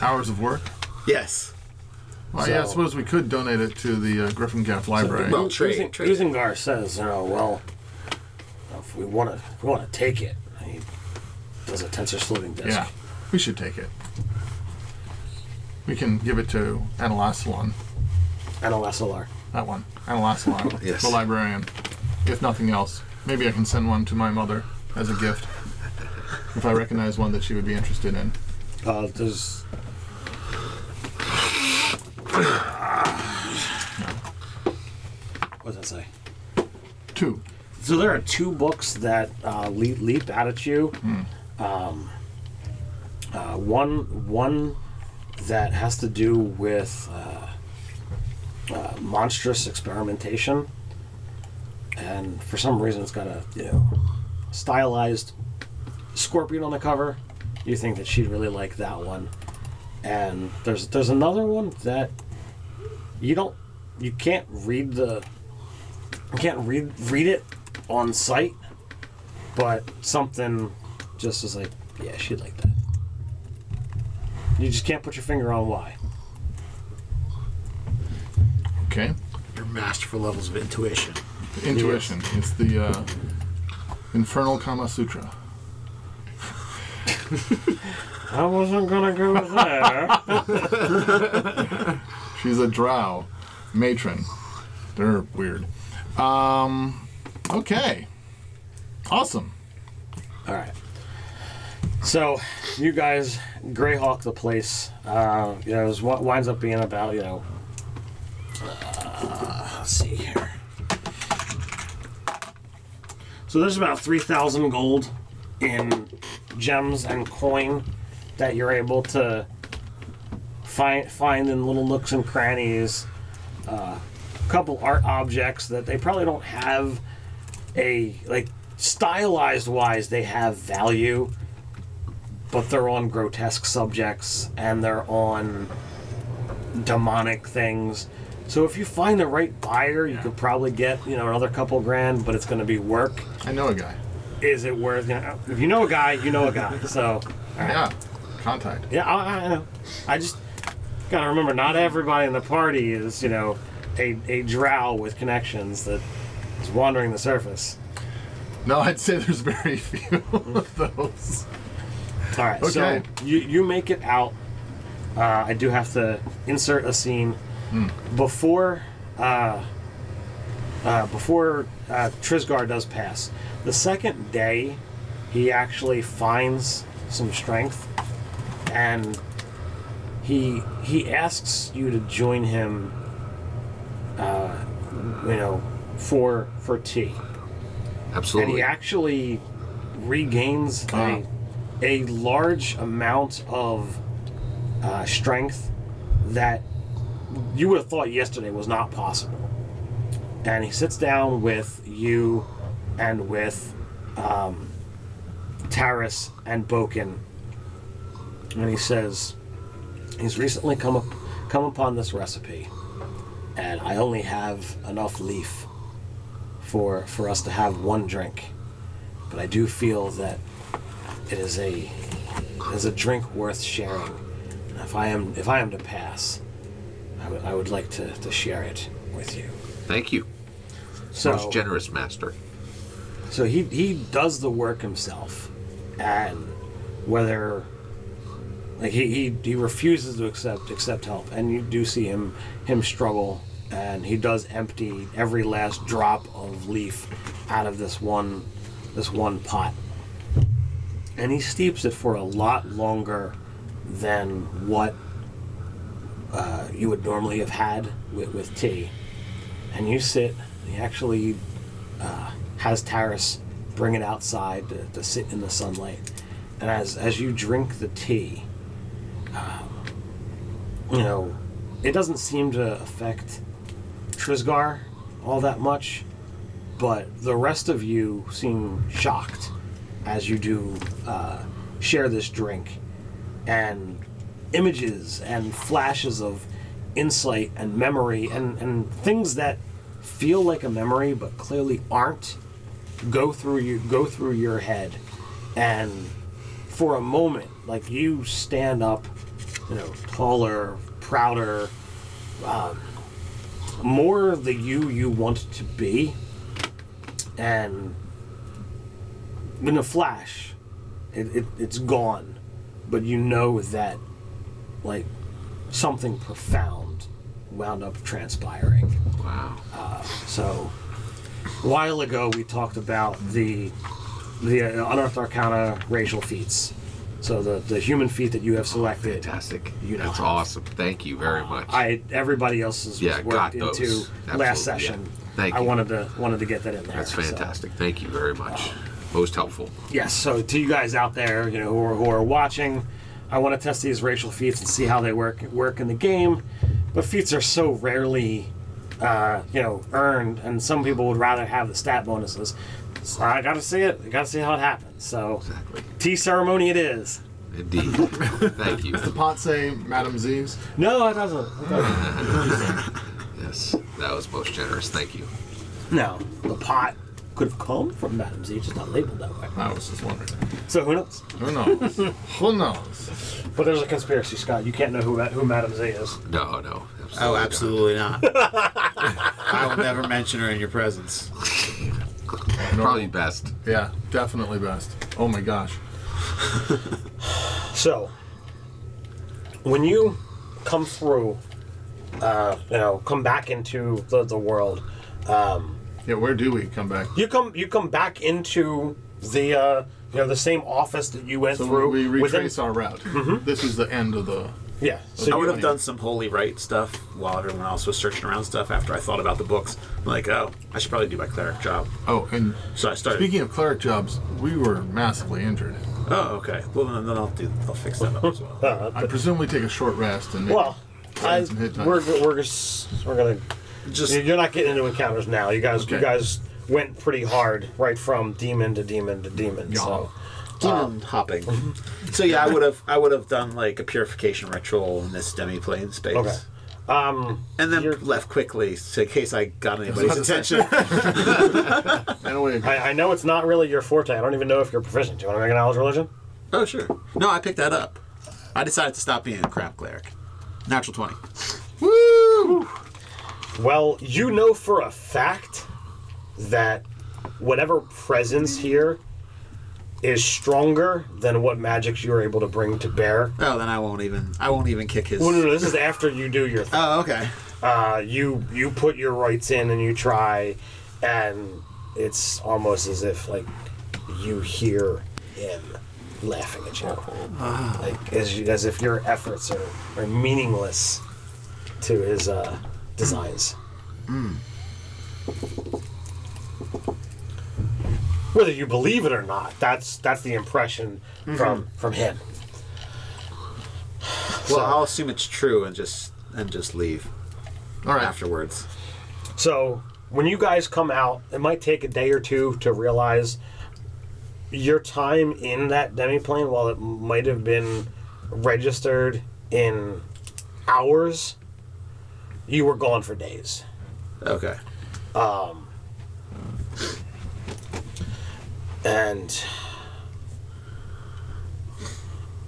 Hours of work? Yes. Well, I suppose we could donate it to the Griffin Gap Library. Well, trade. Uzingar says, if we want to take it, he does a tensor floating disk. Yeah, we should take it. We can give it to Analasalon. Analasalar. That one. Analasalon. Yes. The librarian. If nothing else. Maybe I can send one to my mother as a gift. If I recognize one that she would be interested in. There's... What does that say? 2. So there are 2 books that leap out at you. One that has to do with monstrous experimentation, and for some reason it's got a stylized scorpion on the cover. You think that she'd really like that one. And there's another one that you can't read it on site, but something just is like, yeah, she'd like that. You just can't put your finger on why. Okay. Your masterful levels of intuition. Intuition. Yes. It's the Infernal Kama Sutra. I wasn't gonna go there. She's a drow matron. They're weird. Okay. Awesome. All right. So you guys Greyhawk the place. It winds up being about let's see here. So there's about 3,000 gold in gems and coin that you're able to find in little nooks and crannies. A couple art objects that they probably don't have stylized wise, they have value, but they're on grotesque subjects and they're on demonic things. So if you find the right buyer, you could probably get another couple grand, but it's going to be work. I know a guy. Is it worth? If you know a guy, you know a guy. So yeah, contact. Yeah, I know. I just gotta remember, not everybody in the party is a drow with connections that is wandering the surface. No, I'd say there's very few of those. All right, okay. So you make it out. I do have to insert a scene before Trisgar does pass. The second day, he actually finds some strength, and he asks you to join him, for tea. Absolutely. And he actually regains a large amount of strength that you would have thought yesterday was not possible. And he sits down with you and with Taris and Boken, and he says he's recently come upon this recipe, and I only have enough leaf for us to have one drink, but I do feel that it is a drink worth sharing. And if I am to pass, I would like to share it with you. Thank you. So, most generous master. So he does the work himself, and whether like he refuses to accept help, and you do see him struggle, and he does empty every last drop of leaf out of this one pot, and he steeps it for a lot longer than what you would normally have had with tea. And you sit, and he actually has Taris bring it outside to sit in the sunlight. And as you drink the tea, it doesn't seem to affect Trisgar all that much, but the rest of you seem shocked as you do share this drink. And images and flashes of insight and memory and things that feel like a memory but clearly aren't go through your head, and for a moment, like, you stand up, taller, prouder, more the you want to be, and in a flash, it's gone, but you know that, like, something profound wound up transpiring. Wow. So, a while ago, we talked about the Unearthed Arcana racial feats. So the human feat that you have selected. Fantastic. You know, that's awesome. Thank you very much. Everybody else's was worked into last session. Yeah. Thank you. I wanted to get that in there. That's fantastic. So. Thank you very much. Most helpful. Yes. So to you guys out there, who are watching, I want to test these racial feats and see how they work in the game. But feats are so rarely, earned, and some people would rather have the stat bonuses. So I got to see it. I got to see how it happens. So, exactly. Tea ceremony it is. Indeed. Thank you. Does the pot say Madam Z's? No, it doesn't. Yes, that was most generous. Thank you. No, the pot could have come from Madam Z, just not labeled that way. I was just wondering. So who knows? Who knows? Who knows? But there's a conspiracy, Scott. You can't know who Madam Z is. No. Absolutely not. I will never mention her in your presence. Probably best. Yeah, definitely best. Oh my gosh. So, when you come through, come back into the world. Yeah, where do we come back? You come back into the the same office that you went through. We retrace our route. Mm-hmm. This is the end of the. Yeah. So I would have done some holy right stuff while everyone else was searching around stuff after I thought about the books. I'm like, I should probably do my cleric job. Oh, and so I started. Speaking of cleric jobs, we were massively injured. Oh, okay. Well, then I'll fix that up as well. I presume we take a short rest and we're gonna just. You're not getting into encounters now. You guys went pretty hard right from demon to demon to demon. Yeah. So. Demon hopping. So yeah, I would have done like a purification ritual in this demi-plane space. Okay. And then left quickly so in case I got anybody's attention. I know it's not really your forte. I don't even know if you're proficient. Do you want to make an knowledge religion? Oh sure. No, I picked that up. I decided to stop being a crap cleric. Natural 20. Woo! Well, you know for a fact that whatever presence here is stronger than what magics you're able to bring to bear. Oh, then I won't even kick his. Well, no, this is after you do your thing. Oh, okay. You put your rights in and you try, and it's almost as if like you hear him laughing at you, like as if your efforts are meaningless to his designs. Mm. Whether you believe it or not, that's the impression from him. Well, I'll assume it's true and just leave. All right. Afterwards. So when you guys come out, it might take a day or two to realize your time in that demiplane, while it might have been registered in hours, you were gone for days. Okay. And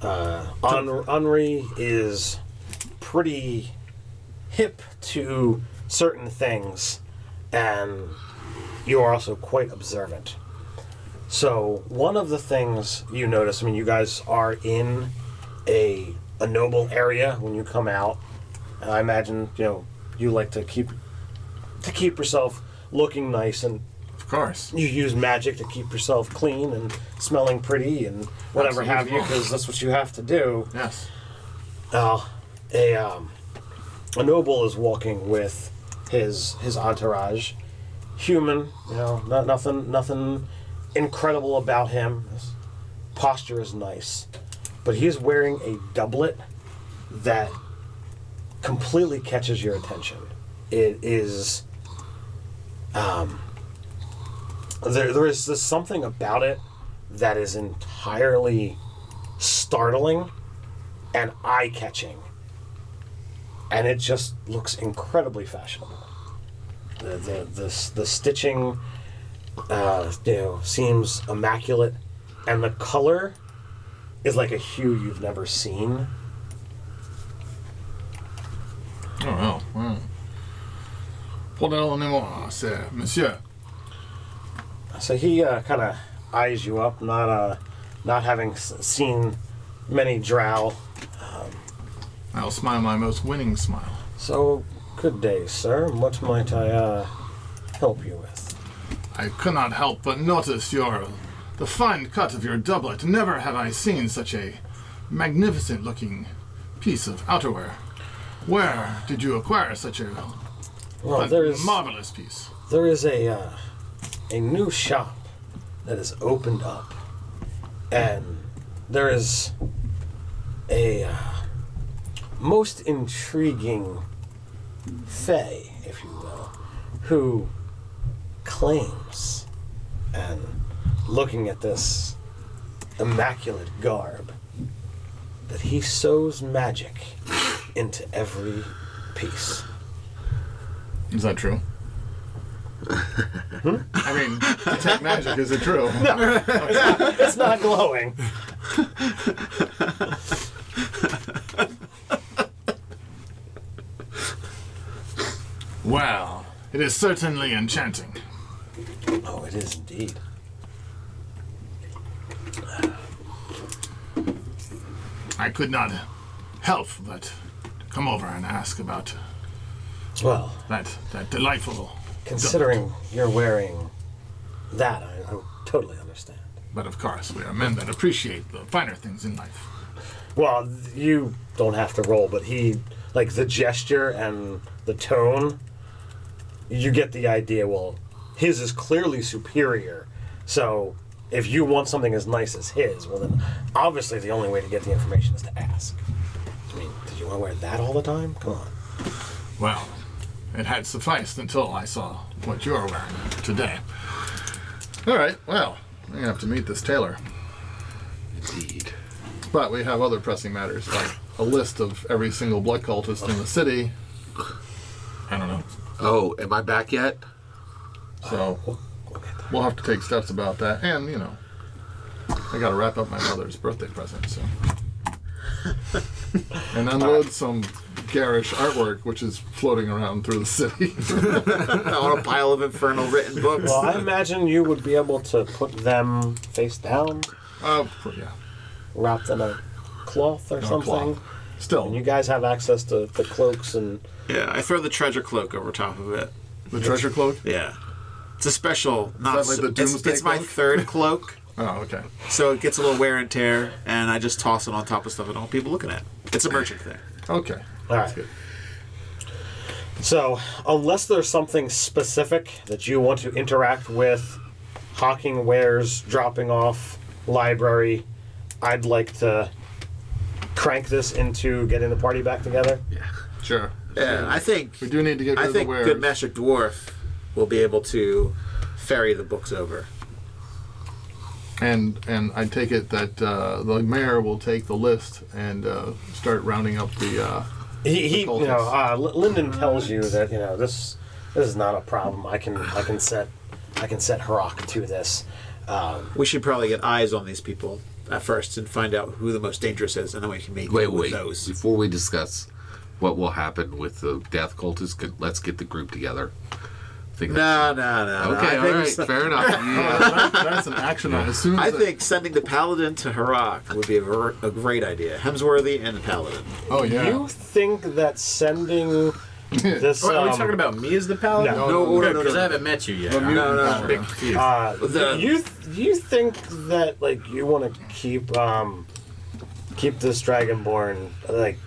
Henri is pretty hip to certain things, and you are also quite observant. So one of the things you notice, I mean, you guys are in a noble area when you come out, and I imagine, you know, you like to keep yourself looking nice, and of course you use magic to keep yourself clean and smelling pretty and whatever have you, because that's what you have to do. Yes. A noble is walking with his entourage. Human, you know, nothing incredible about him. His posture is nice, but he's wearing a doublet that completely catches your attention. It is there is this something about it that is entirely startling and eye-catching, and it just looks incredibly fashionable. The stitching, seems immaculate, and the color is like a hue you've never seen. Oh well. Pardonnez-moi, monsieur. So he kind of eyes you up, not having seen many drow. I'll smile my most winning smile. So, good day, sir. What might I help you with? I could not help but notice the fine cut of your doublet. Never have I seen such a magnificent-looking piece of outerwear. Where did you acquire such a marvelous piece? There is a new shop that has opened up, and there is a most intriguing fae, if you will, who claims, and looking at this immaculate garb, that he sews magic into every piece. Is that true? I mean, detect magic, is it true? No, it's not glowing. Well, it is certainly enchanting. Oh, it is indeed. I could not help but come over and ask about that delightful. Considering you're wearing that, I totally understand. But of course, we are men that appreciate the finer things in life. Well, you don't have to roll, but he, like, the gesture and the tone, you get the idea. Well, his is clearly superior, so if you want something as nice as his, well then, obviously the only way to get the information is to ask. I mean, did you want to wear that all the time? Come on. Well, it had sufficed until I saw what you're wearing today. All right, well, I'm going to have to meet this tailor. Indeed. But we have other pressing matters, like a list of every single blood cultist in the city. I don't know. Oh, am I back yet? So we'll have to take steps about that. And, you know, I got to wrap up my mother's birthday present, so. And unload some garish artwork, which is floating around through the city. On a pile of infernal written books. Well, I imagine you would be able to put them face down. Yeah. Wrapped in a cloth or something. Cloth. Still. And you guys have access to the cloaks and... Yeah, I throw the treasure cloak over top of it. The treasure cloak? Yeah. It's a special... Is that like the doomsday it's my cloak? third cloak. Oh, okay. So it gets a little wear and tear, and I just toss it on top of stuff I don't want people looking at. It's a merchant thing. Okay. All right. Good. So, unless there's something specific that you want to interact with, hawking wares, dropping off, library, I'd like to crank this into getting the party back together. Yeah. Sure. Yeah, I think... We do need to get rid I of the think wares. Good Master Dwarf will be able to ferry the books over. And I take it that the mayor will take the list and start rounding up the Lyndon tells you that this is not a problem. I can set Harak to this. We should probably get eyes on these people at first and find out who the most dangerous is, and then we can make with those. Before we discuss what will happen with the death cultists, let's get the group together. No. Okay, all right, fair enough. That's an action item. I think sending the paladin to Harak would be a great idea. Hemsworthy and the paladin. Oh, yeah. You think that sending this... Are we talking about me as the paladin? No. Because I haven't met you yet. No. Big confused. you think that like you want to keep this dragonborn like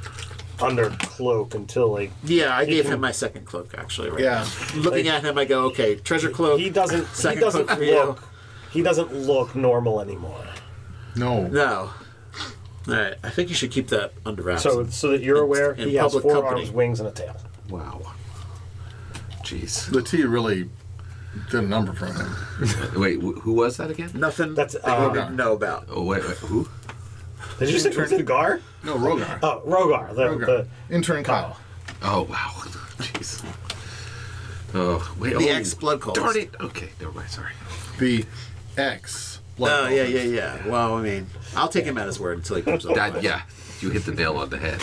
under cloak until like I gave him my second cloak actually. Right now. Looking at him, I go, okay, treasure cloak. He doesn't look normal anymore. No. All right, I think you should keep that under wraps. So that you're aware, in he has 4 public arms, wings, and a tail. Wow. Jeez. The T really did a number for him. Wait, who was that again? Nothing That's that you didn't know about. Oh, wait, who? Did you say Gar? No, Rogar. Oh, Rogar. The intern Kyle. Oh, wow. Jeez. Oh, wait. The ex-blood cultist. Darn it. Okay, never mind. Sorry. The ex-blood Oh, yeah. Well, I mean, I'll take him at his word until he proves otherwise. Yeah, you hit the nail on the head.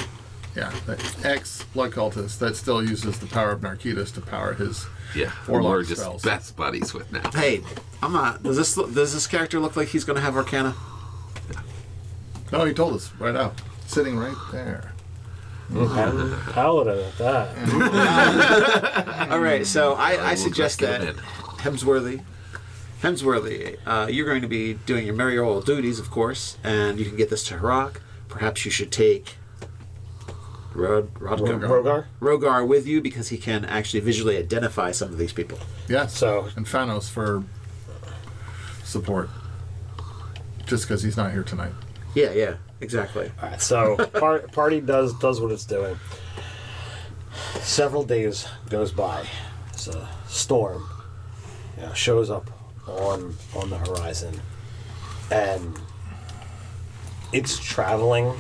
Yeah, the ex-blood cultist that still uses the power of Narcitus to power his warlock we're just spells. best buddies with now. Hey, I'm not. Does this character look like he's going to have Arcana? No, he told us right out. Sitting right there. paladin at that. All right, so I we'll suggest just get that him Hemsworthy, you're going to be doing your mayoral duties, of course, and you can get this to Harak. Perhaps you should take Rogar with you because he can actually visually identify some of these people. Yeah, So and Thanos for support. Just because he's not here tonight. Yeah, exactly. all right, so party does what it's doing. Several days goes by. It's a storm, shows up on the horizon, and it's traveling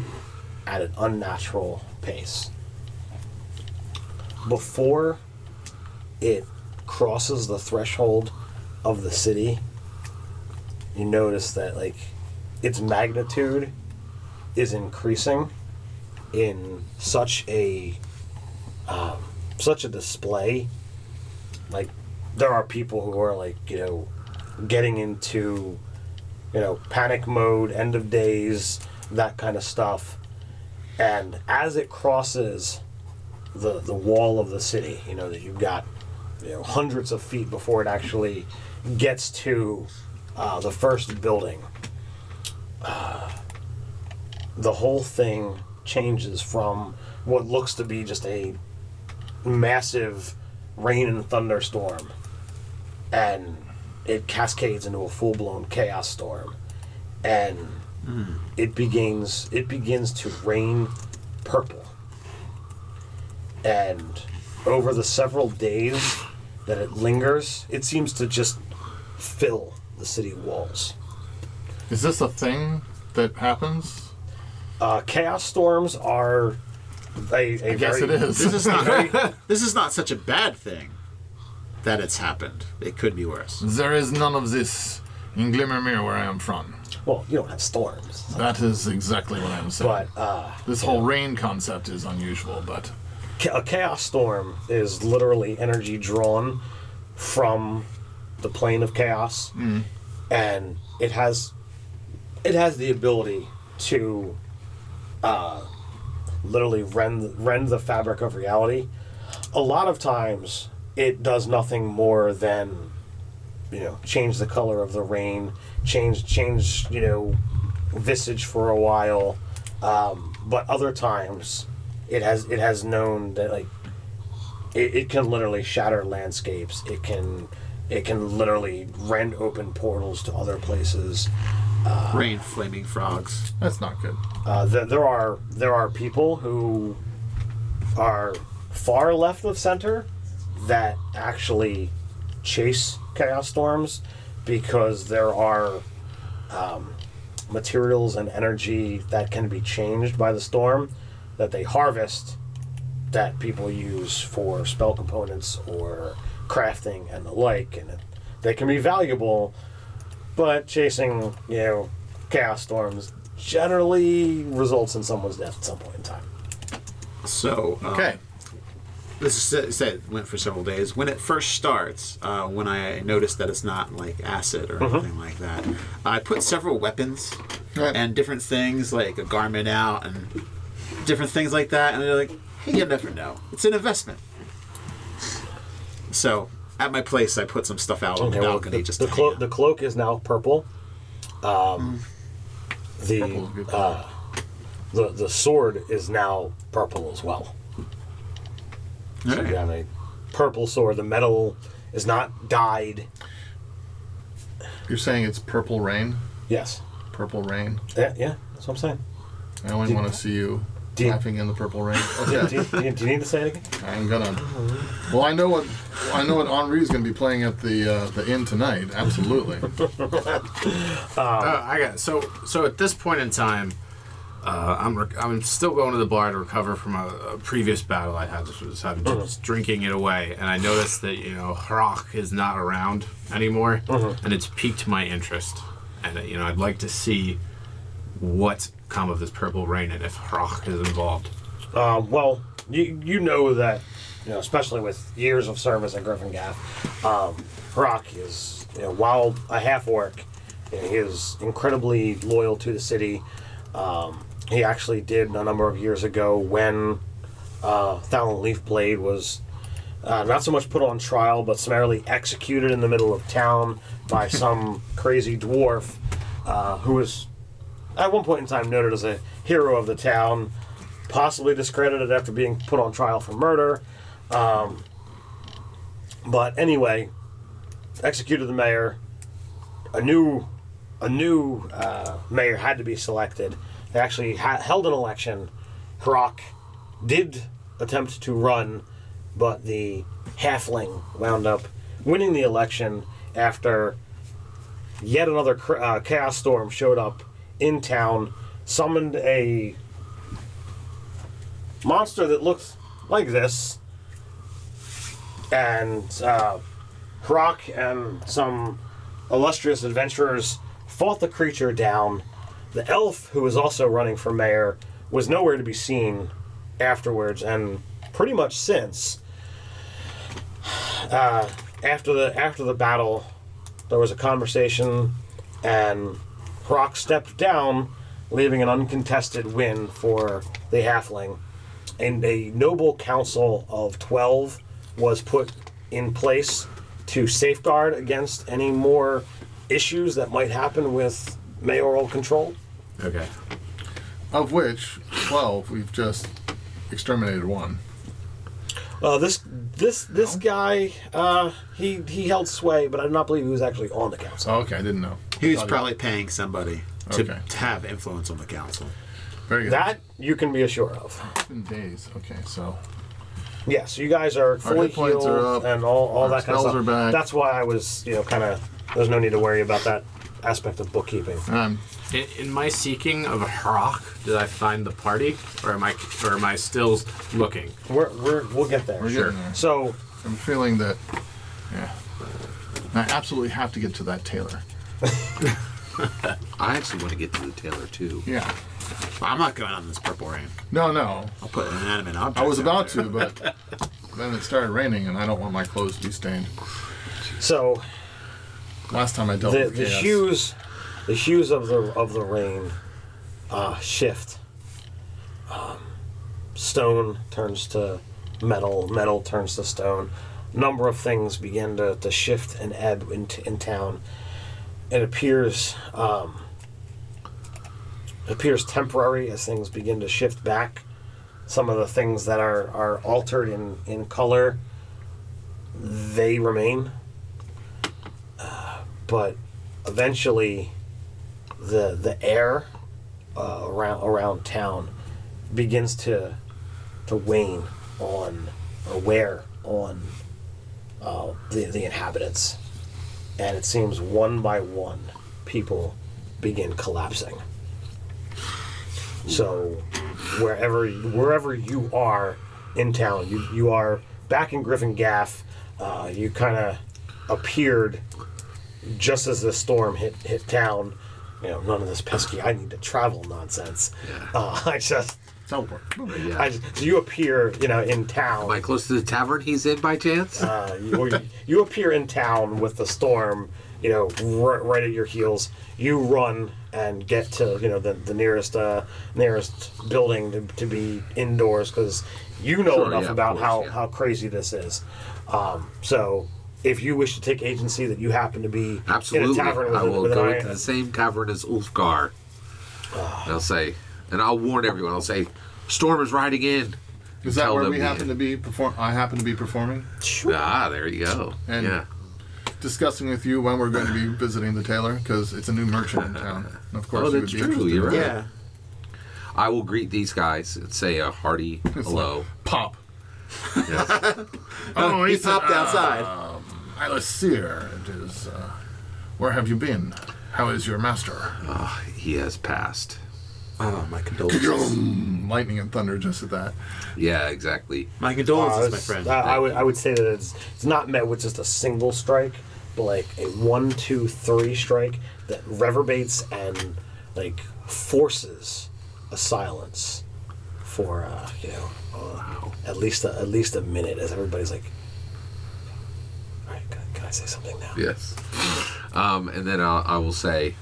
at an unnatural pace. Before it crosses the threshold of the city, you notice that like its magnitude is increasing in such a display. Like there are people who are like getting into panic mode, end of days, that kind of stuff. And as it crosses the wall of the city, that you've got hundreds of feet before it actually gets to the first building, the whole thing changes from what looks to be just a massive rain and thunderstorm, and it cascades into a full-blown chaos storm, and it begins to rain purple. And over the several days that it lingers, it seems to just fill the city walls. Is this a thing that happens? Chaos storms are I guess it is. This is not such a bad thing that it's happened. It could be worse. There is none of this in Glimmermere where I am from. Well, you don't have storms. That is exactly what I'm saying. But this whole rain concept is unusual, but a chaos storm is literally energy drawn from the plane of chaos, and it has the ability to literally rend the fabric of reality. A lot of times, it does nothing more than change the color of the rain, change visage for a while, but other times it has known that like it can literally shatter landscapes. It can literally rend open portals to other places. Rain flaming frogs. that's not good. There are people who are far left of center that actually chase chaos storms because there are materials and energy that can be changed by the storm that they harvest that people use for spell components or crafting and the like, and they can be valuable, but chasing, chaos storms generally results in someone's death at some point in time. So, Okay. this is said it went for several days. When it first starts, when I noticed that it's not like acid or anything like that, I put several weapons Right. and different things like a garment out and different things like that. And they're like, hey, you never know. It's an investment. So at my place, I put some stuff out on the balcony just to hang out. The cloak is now purple. Purple's good color. The sword is now purple as well. So you have a purple sword. The metal is not dyed. You're saying it's purple rain? Yes. Purple rain? Yeah, that's what I'm saying. I only want to see you laughing in the purple rain. Do you need to say it again? I'm gonna. Well, I know what Henri is going to be playing at the inn tonight. Absolutely. I got it. So at this point in time, I'm still going to the bar to recover from a previous battle I had. Just drinking it away, and I noticed that Hrock is not around anymore, and it's piqued my interest. And I'd like to see what's come of this purple rain and if Hrock is involved. Well, you know that, especially with years of service at Griffin Gaff, Hrock is, while a half-orc, he is incredibly loyal to the city. He actually did a number of years ago when Thalon Leafblade was not so much put on trial, but summarily executed in the middle of town by some crazy dwarf who was at one point in time noted as a hero of the town, possibly discredited after being put on trial for murder. But anyway, executed the mayor. A new mayor had to be selected. They actually held an election. Hrock did attempt to run, but the halfling wound up winning the election after yet another chaos storm showed up in town, summoned a monster that looked like this, and Hrock and some illustrious adventurers fought the creature down. The elf, who was also running for mayor, was nowhere to be seen afterwards, and pretty much since. After the battle, there was a conversation, and Hrock stepped down, leaving an uncontested win for the halfling. And a noble council of 12 was put in place to safeguard against any more issues that might happen with mayoral control. Okay. Of which 12 we've just exterminated one. This guy, he held sway, but I do not believe he was actually on the council. Oh, okay, I didn't know. He was probably paying somebody to have influence on the council. Very good. That you can be assured of. It's been days. Okay, so. Yeah, so you guys are fully hit points healed are up. and all Our that kind of spells stuff. are back. That's why I was, there's no need to worry about that aspect of bookkeeping. In my seeking of Hrock, did I find the party, or am I still looking? We'll get there. We're getting there. So I'm feeling that, I absolutely have to get to that tailor. I actually want to get to the tailor too. Yeah. I'm not going on this purple rain. No. I'll put an inanimate object. I was out about there. to, but then it started raining, and I don't want my clothes to be stained. So Last time I dealt with the chaos. the hues of the rain shift. Stone turns to metal. Metal turns to stone. Number of things begin to shift and ebb in town. It appears temporary as things begin to shift back. Some of the things that are altered in color, they remain. But eventually, the air around town begins to wane on or wear on the inhabitants, and it seems one by one people begin collapsing. So wherever you are in town, you are back in Griffin Gaff. You kind of appeared just as the storm hit town, none of this pesky "I need to travel" nonsense. Yeah. I just teleport. Yeah. so you appear, in town. Am I close to the tavern he's in by chance? You appear in town with the storm, right at your heels. You run and get to, the nearest building to be indoors because you know enough about how crazy this is. So if you wish to take agency that you happen to be Absolutely. in a tavern I will with go an into the same tavern as Ulfgar. I'll say, and I'll warn everyone. I'll say, storm is riding in. Is that where we happen to be I happen to be performing? There you go. And discussing with you when we're going to be visiting the tailor, because it's a new merchant in town. And of course, that's you would be true. interested. You're right. Yeah. I will greet these guys and say a hearty hello. Like, pop. Yes. He popped outside. Isla Seer, it is. Where have you been? How is your master? He has passed. Oh, my condolences. Lightning and thunder just at that. Yeah, exactly. My condolences, my friend. I would say that it's not met with just a single strike, but like a 1, 2, 3 strike that reverberates and like forces a silence for at least a minute as everybody's like, all right, can I say something now? Yes. And then I will say,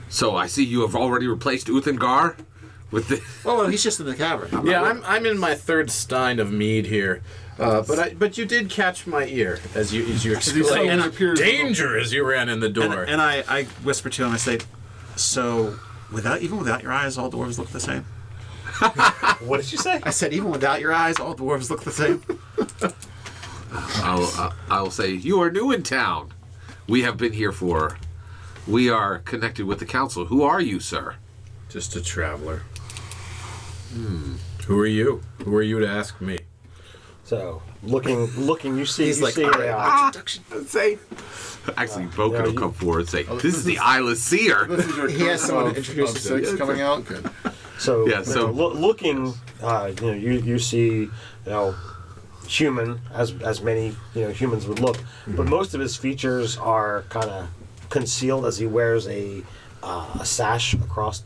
so I see you have already replaced Uthengar with the. Oh, he's just in the cavern. I'm in my third stein of mead here, but you did catch my ear as you explained danger as you ran in the door. And I whisper to him. I say, so even without your eyes, all dwarves look the same. What did you say? I said, even without your eyes, all dwarves look the same. I will say, you are new in town. We have been here for. We are connected with the council. Who are you, sir? Just a traveler. Who are you? Who are you to ask me? So looking, you see, He's like, Introduction. Say. Actually, Boken will come forward and say, "This is the Isla Seer." This is your He has someone to introduce six himself. coming out. Good. So looking, you see, human as many humans would look, but most of his features are kind of concealed as he wears a sash across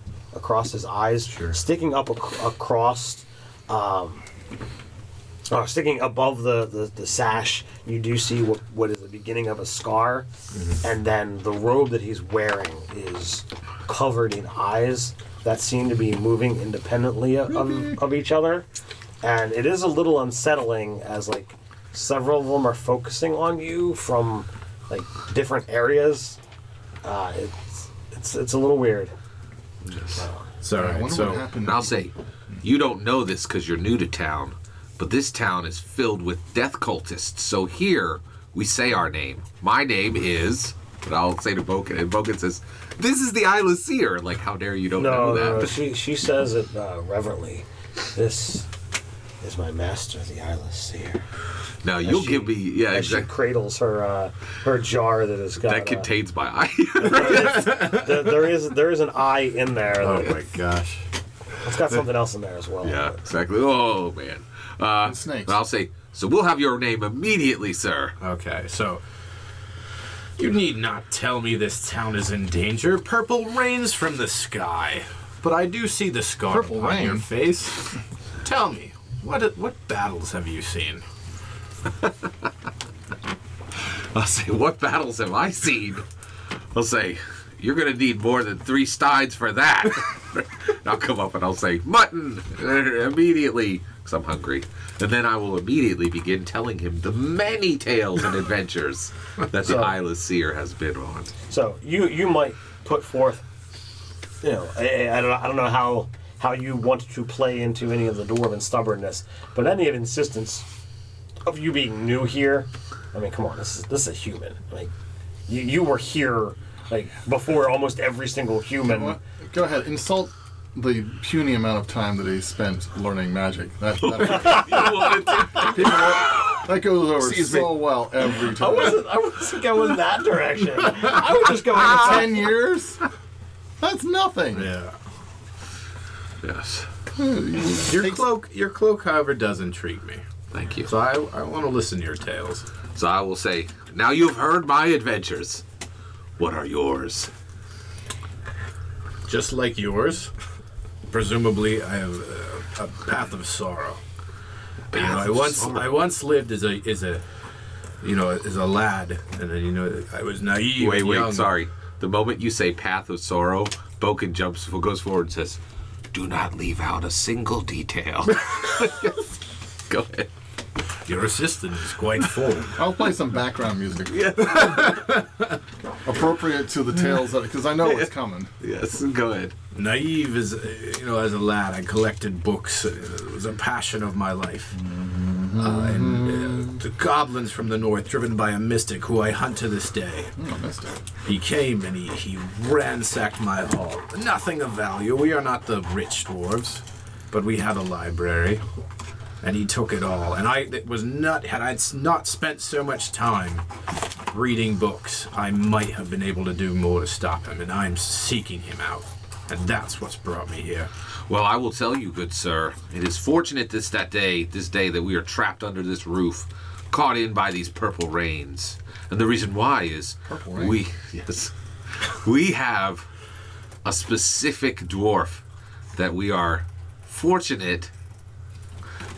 his eyes, sticking up across. Sticking above the sash, you do see what is the beginning of a scar, and then the robe that he's wearing is covered in eyes that seem to be moving independently of each other, and it is a little unsettling as like several of them are focusing on you from like different areas. It's a little weird. Sorry. What happened? And I'll say, you don't know this because you're new to town. But this town is filled with death cultists, so here we say our name. My name is, but I'll say to Boken, and Boken says, "This is the Isla Seer." Like, how dare you don't know that? No, she says it reverently. This is my master, the Isla Seer. Now you'll give me, She cradles her jar that has got that contains my eye. there is an eye in there. Oh my gosh! It's got something else in there as well. Yeah, exactly. Oh man. Snakes. I'll say, so we'll have your name immediately, sir. Okay, so you need not tell me this town is in danger. Purple rains from the sky, but I do see the scar on your face. Tell me, what battles have you seen? I'll say, what battles have I seen? I'll say, you're going to need more than 3 steins for that. I'll come up and I'll say, mutton, immediately, because I'm hungry. And then I will immediately begin telling him the many tales and adventures that the Isla Seer has been on. So you might put forth, I don't know how you want to play into any of the dwarven stubbornness, but any insistence of you being new here, I mean, come on, this is a human. Like you were here like before almost every single human. Go ahead, insult the puny amount of time that he spent learning magic. That goes over well every time. I wasn't going that direction. I was just going 10 years? That's nothing. Yeah. Yes. Your cloak, however, does intrigue me. Thank you. So I want to listen to your tales. So I will say, now you've heard my adventures. What are yours? Just like yours, presumably I have a path of sorrow. I once lived as a lad, and then I was naive. Wait, young. sorry. The moment you say path of sorrow, Boken goes forward and says, "Do not leave out a single detail." Go ahead. Your assistant is quite full. I'll play some background music. Appropriate to the tales, because I know what's coming. Yes, go ahead. Naive as a lad, I collected books. It was a passion of my life. And the goblins from the north, driven by a mystic who I hunt to this day. Mystic. He came and he ransacked my hall. Nothing of value. We are not the rich dwarves, but we had a library. And he took it all. And had I not spent so much time reading books, I might have been able to do more to stop him. And I'm seeking him out. And that's what's brought me here. Well, I will tell you, good sir, it is fortunate this day that we are trapped under this roof, caught in by these purple rains. And the reason why is we have a specific dwarf that we are fortunate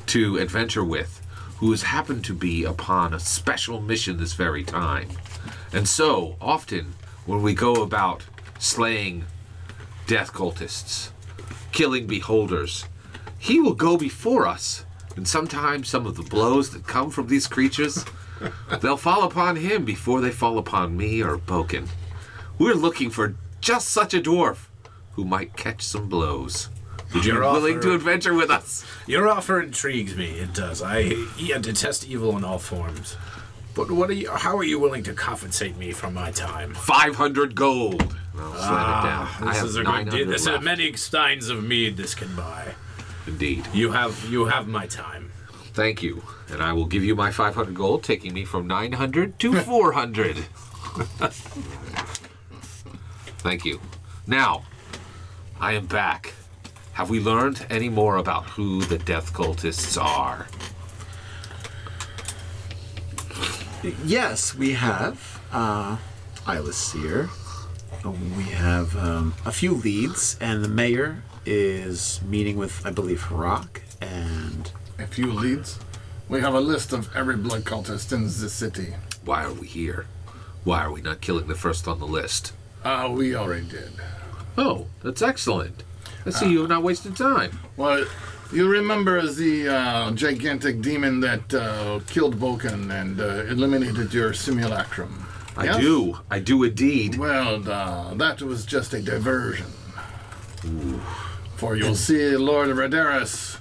to adventure with, who has happened to be upon a special mission this very time. And so, often, when we go about slaying death cultists, killing beholders, he will go before us. And sometimes some of the blows that come from these creatures, they'll fall upon him before they fall upon me or Boken. We're looking for just such a dwarf who might catch some blows. Would you be willing to adventure with us? Your offer intrigues me. It does. I detest evil in all forms. But how are you willing to compensate me for my time? 500 gold. I'll slide it down. This is a good deal. This is many steins of mead this can buy. Indeed. You have my time. Thank you. And I will give you my 500 gold, taking me from 900 to 400. Thank you. Now, I am back. Have we learned any more about who the death cultists are? Yes, we have. Eyeless Seer. We have a few leads, and the mayor is meeting with, I believe, Harak, and... A few leads? We have a list of every blood cultist in the city. Why are we here? Why are we not killing the first on the list? We already did. Oh, that's excellent. I see you have not wasted time. Well, you remember the gigantic demon that killed Boken and eliminated your simulacrum? I do. I do indeed. Well, that was just a diversion. Ooh. For you'll see Lord Nerdarchy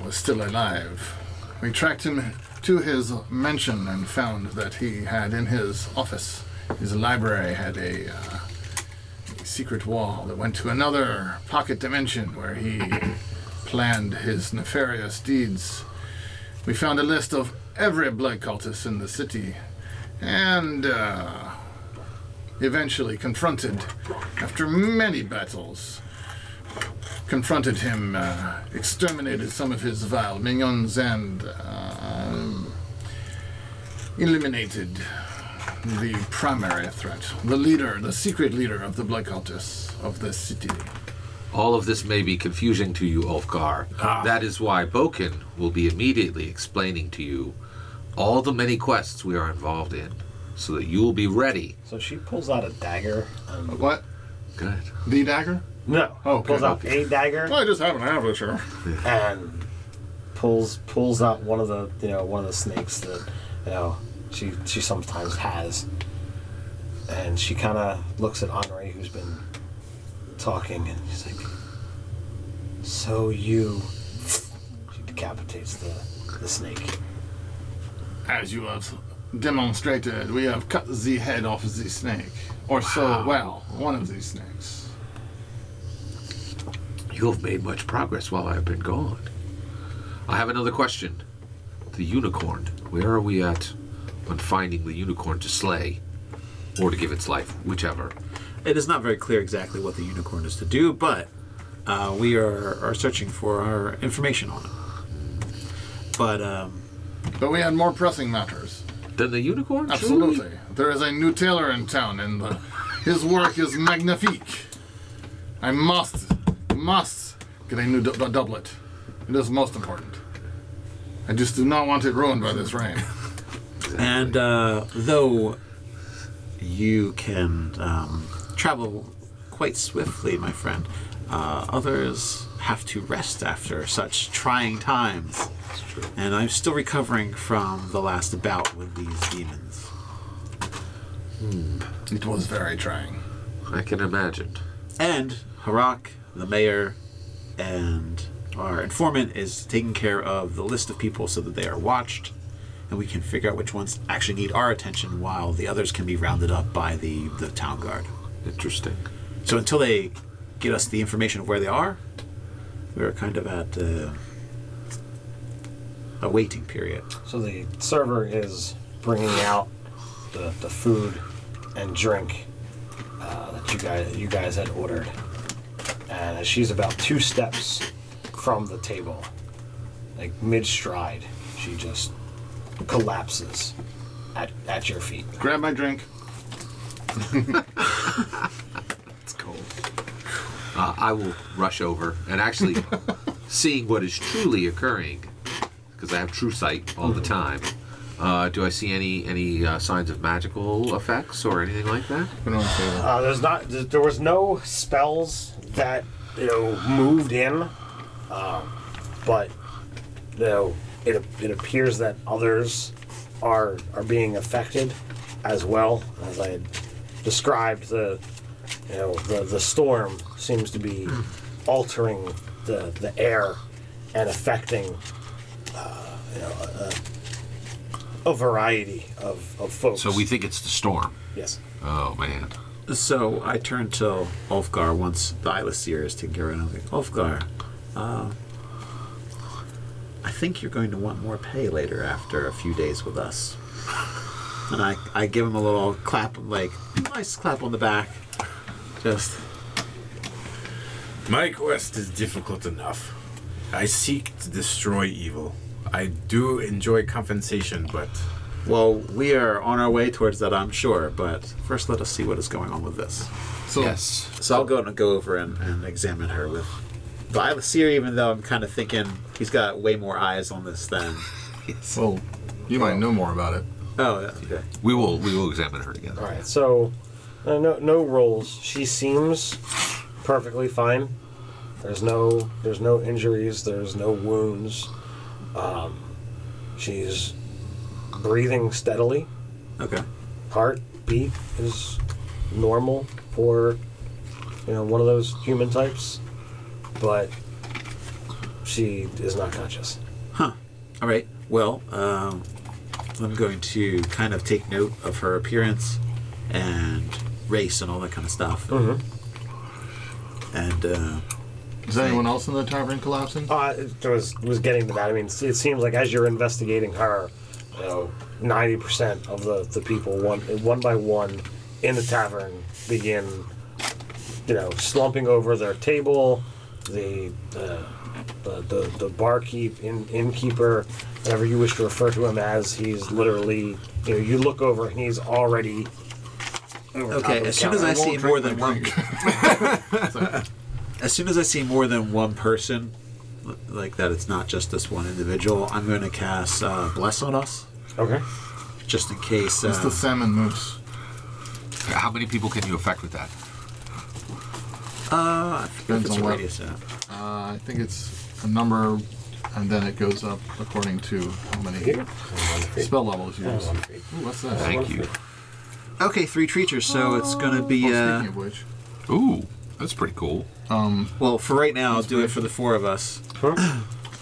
was still alive. We tracked him to his mansion and found that he had in his office, his library, had a secret wall that went to another pocket dimension where he planned his nefarious deeds. We found a list of every blood cultist in the city and eventually confronted, after many battles, confronted him, exterminated some of his vile minions, and eliminated the primary threat, the leader, the secret leader of the blood cultists of the city. All of this may be confusing to you, Ulfgar. That is why Boken will be immediately explaining to you all the many quests we are involved in, so that you will be ready. So she pulls out a dagger. What? Good. The dagger? No. Oh, pulls out a dagger. Well, I just happen to have it, sure. And pulls out one of the snakes that she sometimes has. And she kind of looks at Henri, who's been talking, and she's like, "So you..." She decapitates the snake. As you have demonstrated, we have cut the head off the snake. Or so, well, one of these snakes. You have made much progress while I have been gone. I have another question. The unicorn. Where are we at on finding the unicorn to slay? Or to give its life, whichever. It is not very clear exactly what the unicorn is to do, but we are searching for our information on it. But we had more pressing matters. than the unicorn? Absolutely. Truly? There is a new tailor in town, and his work is magnifique. I must get a new doublet. It is most important. I just do not want it ruined by this rain. And though you can travel quite swiftly, my friend, others have to rest after such trying times. And I'm still recovering from the last bout with these demons. It was very trying. I can imagine. And Harak, the mayor, and our informant is taking care of the list of people so that they are watched, and we can figure out which ones actually need our attention while the others can be rounded up by the town guard. Interesting. So until they get us the information of where they are, we're kind of at a waiting period. So the server is bringing out the food and drink that you guys had ordered, and as she's about 2 steps from the table, like mid-stride, she just collapses at your feet. Grab my drink. It's cold. I will rush over and actually seeing what is truly occurring, because I have true sight all the time. Do I see any signs of magical effects or anything like that? There was no spells that moved in, but it appears that others are being affected as well. As I had described, the storm seems to be altering the air and affecting a variety of folks. So we think it's the storm. Yes. Oh man. So I turn to Ulfgar once the Eyeless Seer is taken care of, and I'm like, Ulfgar, I think you're going to want more pay later after a few days with us. And I give him a little clap, like, nice clap on the back. Just... My quest is difficult enough. I seek to destroy evil. I do enjoy compensation, but... Well, we are on our way towards that, I'm sure, but first let us see what is going on with this. So, Yes. So I'll go over and examine her with the Eyeless Seer, even though I'm kind of thinking he's got way more eyes on this than... well, you might know more about it. Oh, yeah, okay. We will examine her together. All right. So no rolls. She seems perfectly fine. There's no injuries. There's no wounds. She's breathing steadily. Okay. Heartbeat is normal for one of those human types, but she is not conscious. Huh. All right. Well, I'm going to kind of take note of her appearance and race and all that kind of stuff. Mm-hmm. And is anyone else in the tavern collapsing? It was getting to that. I mean, it seems like as you're investigating her, 90% of the people, one by one, in the tavern begin, slumping over their table. The barkeep, innkeeper, whatever you wish to refer to him as, he's literally, you look over and he's already. Okay, as soon as I see more than one. As soon as I see more than one person, like that, it's not just this one individual, I'm going to cast Bless on Us. Okay. Just in case. It's the salmon moose. How many people can you affect with that? I forget if it's a radius app. I think it's a number, and then it goes up according to how many spell levels you use. Ooh, what's that? Thank you. Okay, 3 creatures, so it's going to be... speaking of which... Ooh, that's pretty cool. Well, for right now, I'll do it for the 4 of us.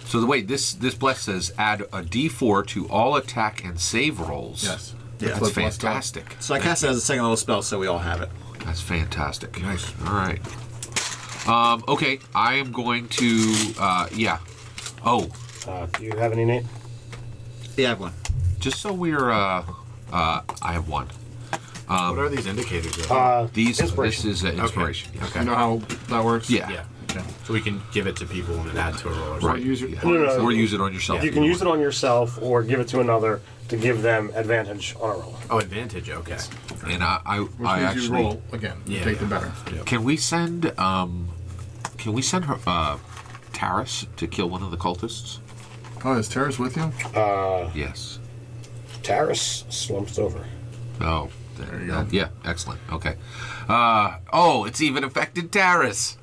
So wait, this bless says add a D4 to all attack and save rolls. Yes. Yeah, That's fantastic. So I cast it as a second level spell, so we all have it. That's fantastic. Nice. All right. Okay, I am going to, yeah. Oh. Do you have any, Nate? Yeah, I have one. Just so we're, I have one. What are these indicators? This is an inspiration. Okay. You know how that works? Yeah. Yeah. Okay. So we can give it to people and add to a roll or Right. something. Use your, No. Or use it on yourself. You can use it on yourself or give it to another to give them advantage on a roll. Oh, advantage. Okay. And I which means actually you roll again. You Yeah, take yeah. the better. Can we send her Taris to kill one of the cultists? Oh, is Terrace with you? Yes. Taris slumps over. Oh, There you go. yeah, excellent. Okay. Oh, it's even affected Taris.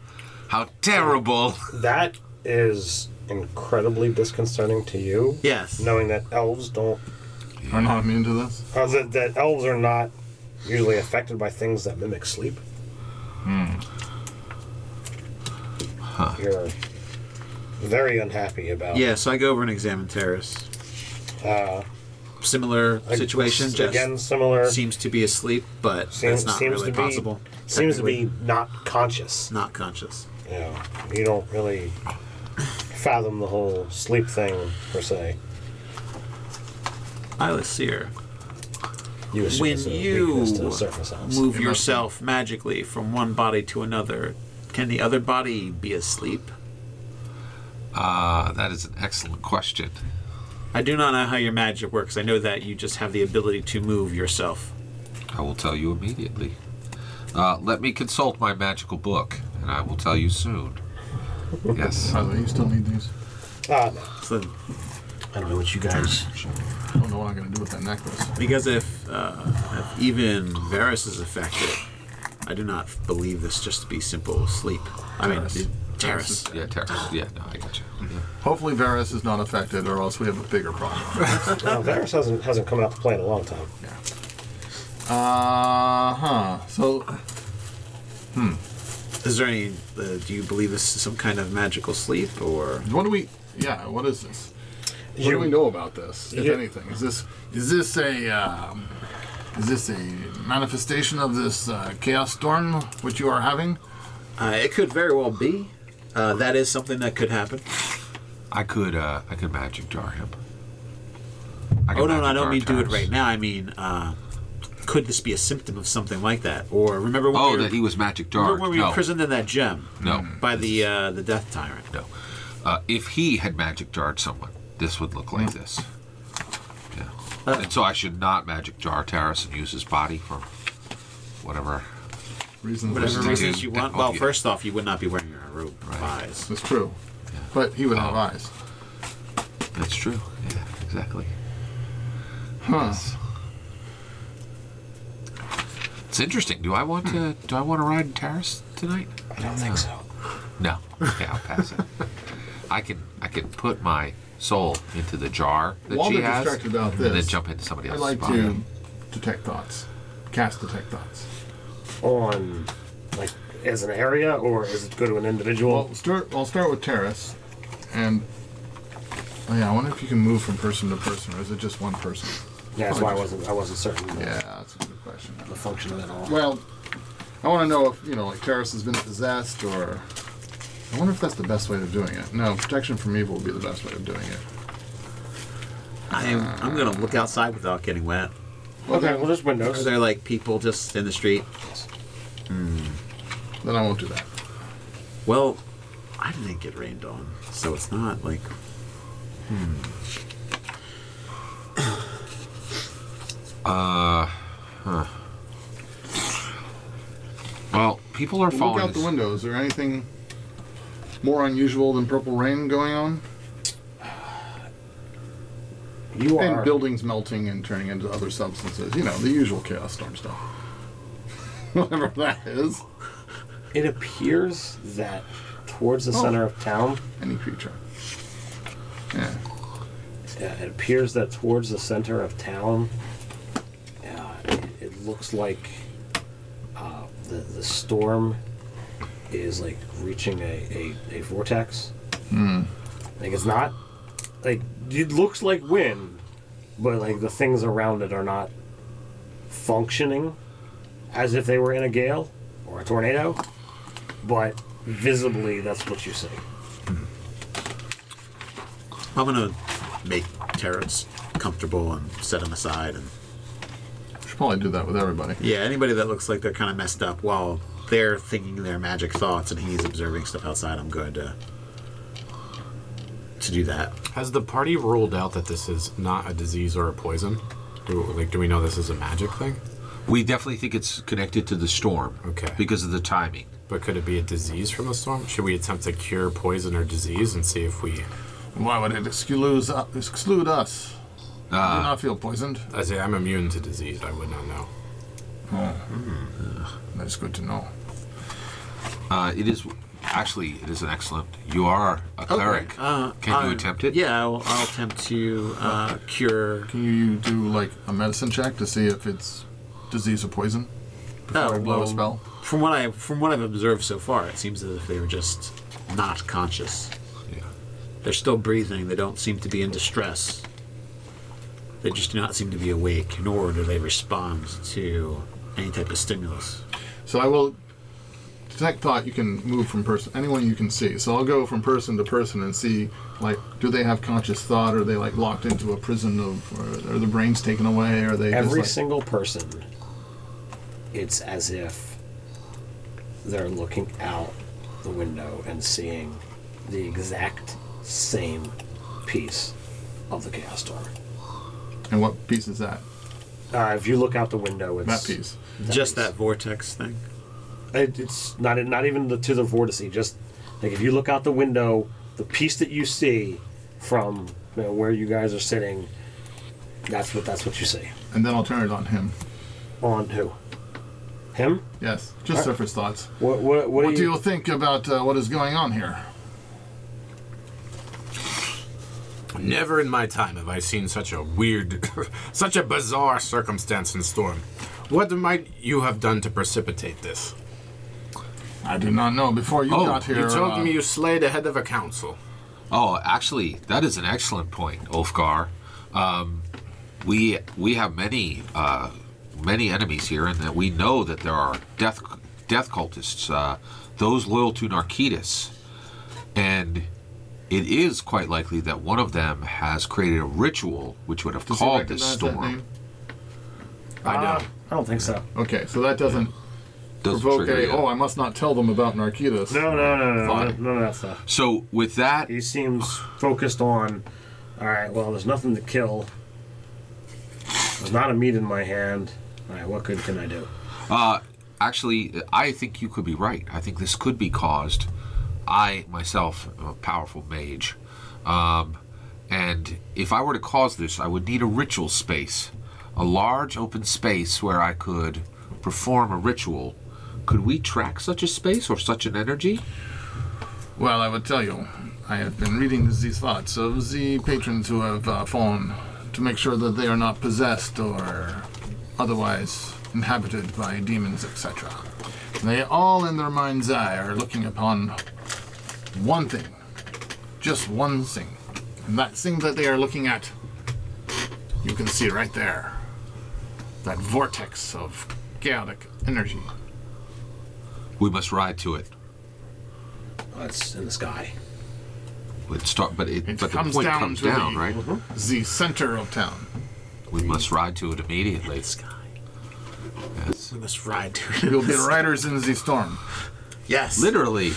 How terrible! That is incredibly disconcerting to you. Yes. Knowing that elves don't. Are not immune to this? That elves are not usually affected by things that mimic sleep. You're very unhappy about. Yeah, so I go over and examine Terrace. Similar situation, just Again, similar. seems to be asleep, but that's not really possible. Seems to Technically, be not conscious. not conscious. You don't really fathom the whole sleep thing per se. Eyeless Seer, You assume when it's a you weakness to surface elves. move yourself magically from one body to another, can the other body be asleep? That is an excellent question. I do not know how your magic works. I know that you just have the ability to move yourself. I will tell you immediately. Let me consult my magical book, and I will tell you soon. Yes. By the way, you still need these? No. So, I don't know what you guys. I don't know what I'm going to do with that necklace. because if even Varys is affected, I do not believe this just to be simple sleep. I mean, Terrace. Yeah, Taris. Yeah, no, I got you. Yeah. Hopefully Varys is not affected, or else we have a bigger problem. Varys hasn't come out to play in a long time. So, Is there any? Do you believe this is some kind of magical sleep, or what do we? Yeah, what is this? What do we know about this, if anything? Is this a manifestation of this chaos storm which you are having? it could very well be? That is something that could happen. I could magic jar him. Oh no, I don't mean do it right now. I mean, could this be a symptom of something like that? Or remember when we were, that he was magic jarred. remember when we were No. imprisoned in that gem? No. By the Death Tyrant. No. If he had magic jarred someone, this would look like this. Yeah. And so I should not magic jar Taris and use his body for whatever. Reasons. Whatever Reason- reasons you want. Oh, Well, yeah. first off, you would not be wearing your robe of eyes. That's true. But he would have eyes. That's true. Yeah, exactly. Huh. It's interesting. Do I want to ride in Taris tonight? I don't think so. No. Okay, I'll pass it. I can put my soul into the jar that While she they're has, distracted about and then this, jump into somebody I'd else's like body. to detect thoughts. Cast detect thoughts. On, like, as an area, or is it go to an individual? Well, I'll start with Terrace, and I wonder if you can move from person to person, or is it just one person? Yeah, that's why I wasn't certain of Yeah, that's a good question. the function of it all. Well, I want to know if like Terrace has been possessed, or I wonder if that's the best way of doing it. No, protection from evil would be the best way of doing it. I'm gonna look outside without getting wet. Okay, well, there's Are windows. there like people just in the street? Then I won't do that. Well, I didn't get rained on, so it's not like. Well, people are Look falling. out the window. Is there anything more unusual than purple rain going on? You And are. buildings melting and turning into other substances. The usual chaos storm stuff. Whatever that is. It appears that towards the center of town. Any creature. Yeah. It appears that towards the center of town, it looks like the storm is like reaching a vortex. Like it's not like it looks like wind, but like the things around it are not functioning as if they were in a gale or a tornado. But visibly, that's what you see. I'm gonna make Terrence comfortable and set him aside, and Should probably do that with everybody. yeah, anybody that looks like they're kind of messed up while they're thinking their magic thoughts and he's observing stuff outside, I'm going to do that. Has the party ruled out that this is not a disease or a poison? Do we know this is a magic thing? We definitely think it's connected to the storm. Okay. Because of the timing. But could it be a disease from the storm? Should we attempt to cure poison or disease and see if we... Why would it exclude us? Do not feel poisoned. I say I'm immune to disease. I would not know. Oh. That's good to know. It is an excellent. You are a cleric. Can you attempt it? Yeah, I'll attempt to cure. Can you do like a medicine check to see if it's disease or poison before I blow a spell? From what I've observed so far, it seems as if they were just not conscious. Yeah. They're still breathing. They don't seem to be in distress. They just do not seem to be awake, nor do they respond to any type of stimulus. So I will detect thought. You can move from anyone you can see. So I'll go from person to person and see, like, do they have conscious thought? Or are they like locked into a prison or are the brains taken away? Or are they every single person? It's as if they're looking out the window and seeing the exact same piece of the chaos storm. And what piece is that? If you look out the window, it's... That piece. That vortex thing? It's not even to the vortex. Just, like, if you look out the window, the piece that you see from where you guys are sitting, that's what you see. And then I'll turn it on him. On who? Him? Yes. Just surface thoughts. What do you think about what is going on here? Never in my time have I seen such a weird, such a bizarre circumstance and storm. What might you have done to precipitate this? I do not know. Before you got here... You told me you slayed the head of a council. Oh, actually, that is an excellent point, Ulfgar. We have many enemies here, and that we know that there are death cultists, those loyal to Narcitus, and it is quite likely that one of them has created a ritual which would have caused this storm. I don't think so. Okay, so that doesn't provoke I must not tell them about Narcitus. No, none of that stuff. So with that, he seems focused on, all right, well, there's nothing to kill. There's not a meat in my hand. All right, what good can I do? Actually, I think you could be right. I think this could be caused. I, myself, am a powerful mage. And if I were to cause this, I would need a ritual space. A large open space where I could perform a ritual. Could we track such a space or such an energy? Well, I would tell you, I have been reading these thoughts of the patrons who have fallen to make sure that they are not possessed or otherwise inhabited by demons, etc. They all in their mind's eye are looking upon one thing, just one thing. And that thing that they are looking at, you can see right there. That vortex of chaotic energy. We must ride to it. It's in the sky. But the comes point down comes to down, the, right? The center of town. We must ride to it immediately. Sky. Yes. We must ride to it. We'll be riders in the storm. Yes. Literally.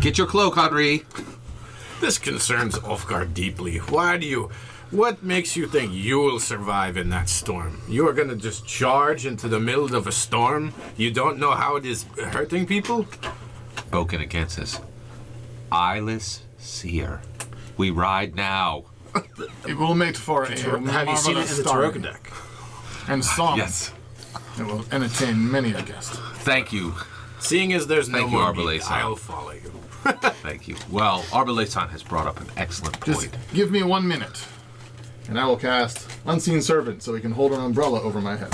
Get your cloak, Henri. This concerns Ulfgar deeply. What makes you think you'll survive in that storm? You are going to just charge into the middle of a storm? You don't know how it is hurting people? Spoken against us. Eyeless seer. We ride now. It will make for a Have you seen it in the Taroka deck? And song. Yes. It will entertain many a guest. Thank you. Seeing as there's no Thank you, more Arbalesan. meat, I'll follow you. Thank you. Well, Arbalesan has brought up an excellent point. Just give me 1 minute, and I will cast Unseen Servant so he can hold an umbrella over my head.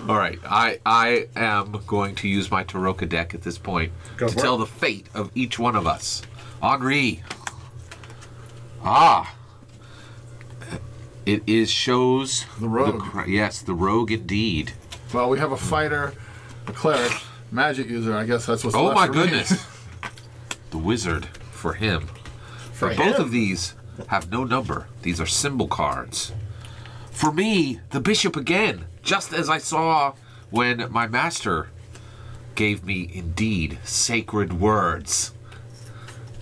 All right, I am going to use my Taroka deck at this point to tell the fate of each one of us. Henri. It shows the rogue. Yes, the rogue indeed. Well, we have a fighter, a cleric, magic user. I guess that's what's Oh left my for goodness. me. The wizard for him. For Both of these have no number. These are symbol cards. For me, the bishop again, just as I saw when my master gave me indeed sacred words.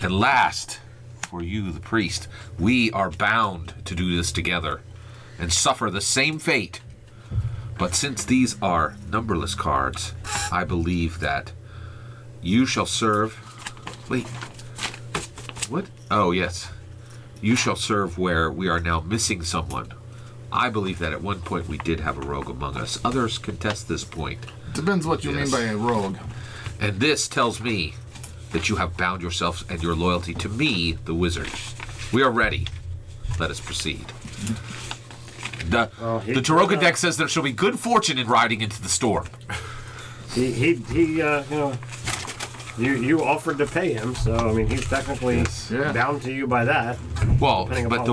And last, for you, the priest, we are bound to do this together and suffer the same fate. But since these are numberless cards, I believe that you shall serve... Wait. What? Oh, yes. You shall serve where we are now missing someone. I believe that at one point we did have a rogue among us. Others contest this point. Depends what you mean by a rogue. And this tells me that you have bound yourselves and your loyalty to me, the wizard. We are ready. Let us proceed. The Taroka deck says there shall be good fortune in riding into the storm. You offered to pay him, so I mean he's technically bound to you by that. Well, but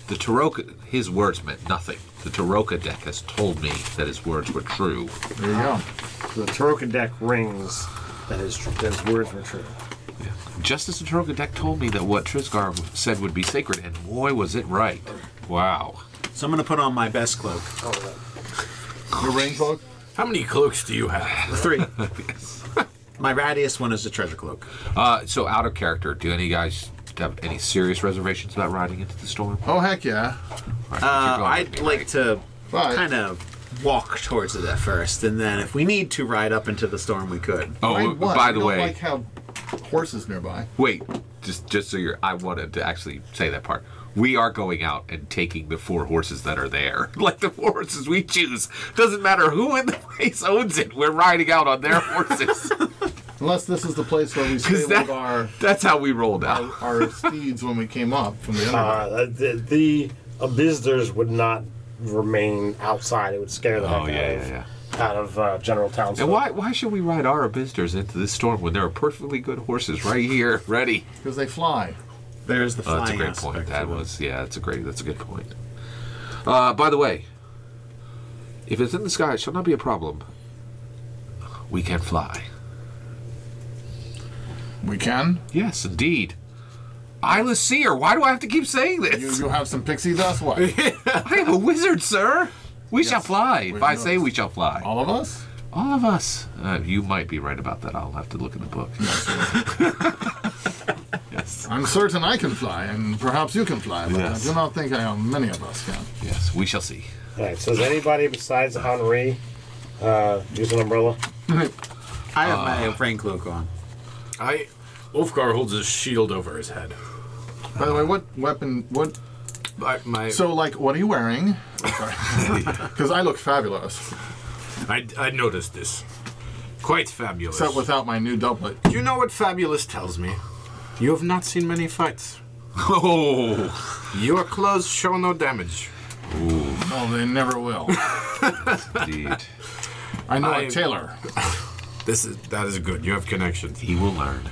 the Taroka, his words meant nothing. The Taroka deck has told me that his words were true. There you go. So the Taroka deck rings that his words were true. Yeah. Just as the Taroka deck told me that what Trisgar said would be sacred, and boy was it right. Wow. So I'm going to put on my best cloak. Your rain cloak? How many cloaks do you have? 3. Yes. My rattiest one is the treasure cloak. So out of character, do any guys have any serious reservations about riding into the storm? Oh, heck yeah. Right, I'd like to kind of walk towards it at first, and then if we need to ride up into the storm, we could. Oh, by the way, don't like have horses nearby. Wait, just so you're, I wanted to actually say that part. We are going out and taking the 4 horses that are there. Like the 4 horses we choose. Doesn't matter who in the place owns it. We're riding out on their horses. Unless this is the place where we stabled that's how we rolled out. our steeds when we came up from the underground. The Abizders would not remain outside. It would scare the heck out of General Townsend. And why should we ride our Abizders into this storm when there are perfectly good horses right here, ready? Because they fly. There's the flying that's a great aspect point. of it. That's a good point. By the way, if it's in the sky, it shall not be a problem. We can fly. We can? Yes, indeed. Eyeless seer, why do I have to keep saying this? You have some pixie dust? What? I am a wizard, sir. We shall fly. If I say we shall fly. All of us? All of us. You might be right about that. I'll have to look in the book. Yes. I'm certain I can fly, and perhaps you can fly, but I do not think many of us can. Yes, we shall see. All right, so does anybody besides Henri use an umbrella? I have my rain cloak on. Ulfgar holds his shield over his head. By the way, what weapon? What? So, like, what are you wearing? Because I look fabulous. I noticed this. Quite fabulous. Except without my new doublet. You know what fabulous tells me? You have not seen many fights. Oh! Your clothes show no damage. Ooh. Oh, they never will. Indeed. I know a tailor. That is good. You have connections. He will learn.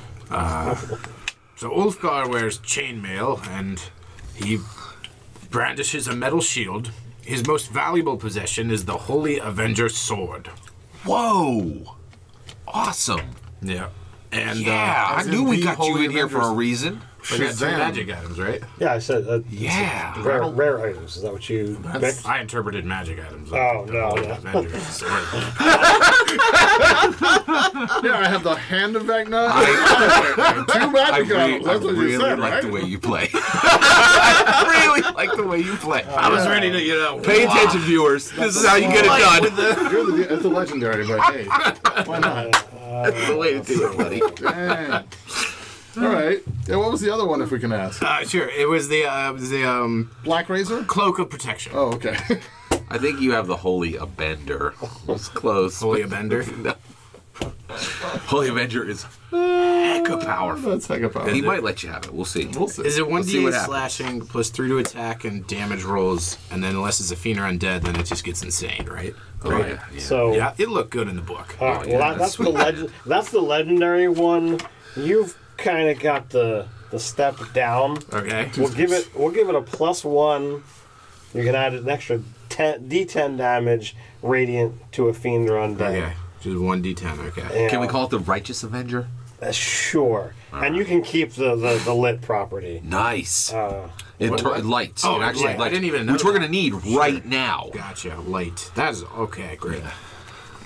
So Ulfgar wears chainmail, and he brandishes a metal shield. His most valuable possession is the Holy Avenger sword. Whoa! Awesome. Yeah. And I knew we got you in here for a reason. We got 2 magic items, right? Yeah, I said rare items. Is that what you picked? I interpreted magic items. Oh, no. Yeah, I have the hand of Vecna. 2 magic items. That's what you said, like right? the way you play. I really like the way you play. I was ready to, Pay attention, viewers. This is how you get it done. It's a legendary, but hey, why not? That's the way to do it, buddy. Dang. All right. Yeah, what was the other one, if we can ask? Sure. It was the Black Razor? Cloak of Protection. Oh, okay. I think you have the Holy Abender. It's close. Holy Abender? No. Holy Avenger is hecka powerful. That's hecka powerful. He might let you have it. We'll see. Is it 1d8 see what happens. slashing plus 3 to attack and damage rolls, and then unless it's a fiend or undead, then it just gets insane, right? Oh, Right. yeah. So Yeah, it looked good in the book. that's the legendary one. You've kind of got the step down. Okay. We'll give it a +1. You can add an extra D10 damage radiant to a fiend or undead. Okay. Just 1d10. Okay. Yeah. Can we call it the Righteous Avenger? Sure. And you can keep the lit property. Nice. It lights. Oh, it actually I didn't even know which we're going to need right now. Gotcha. Light. That is okay. Great. Yeah.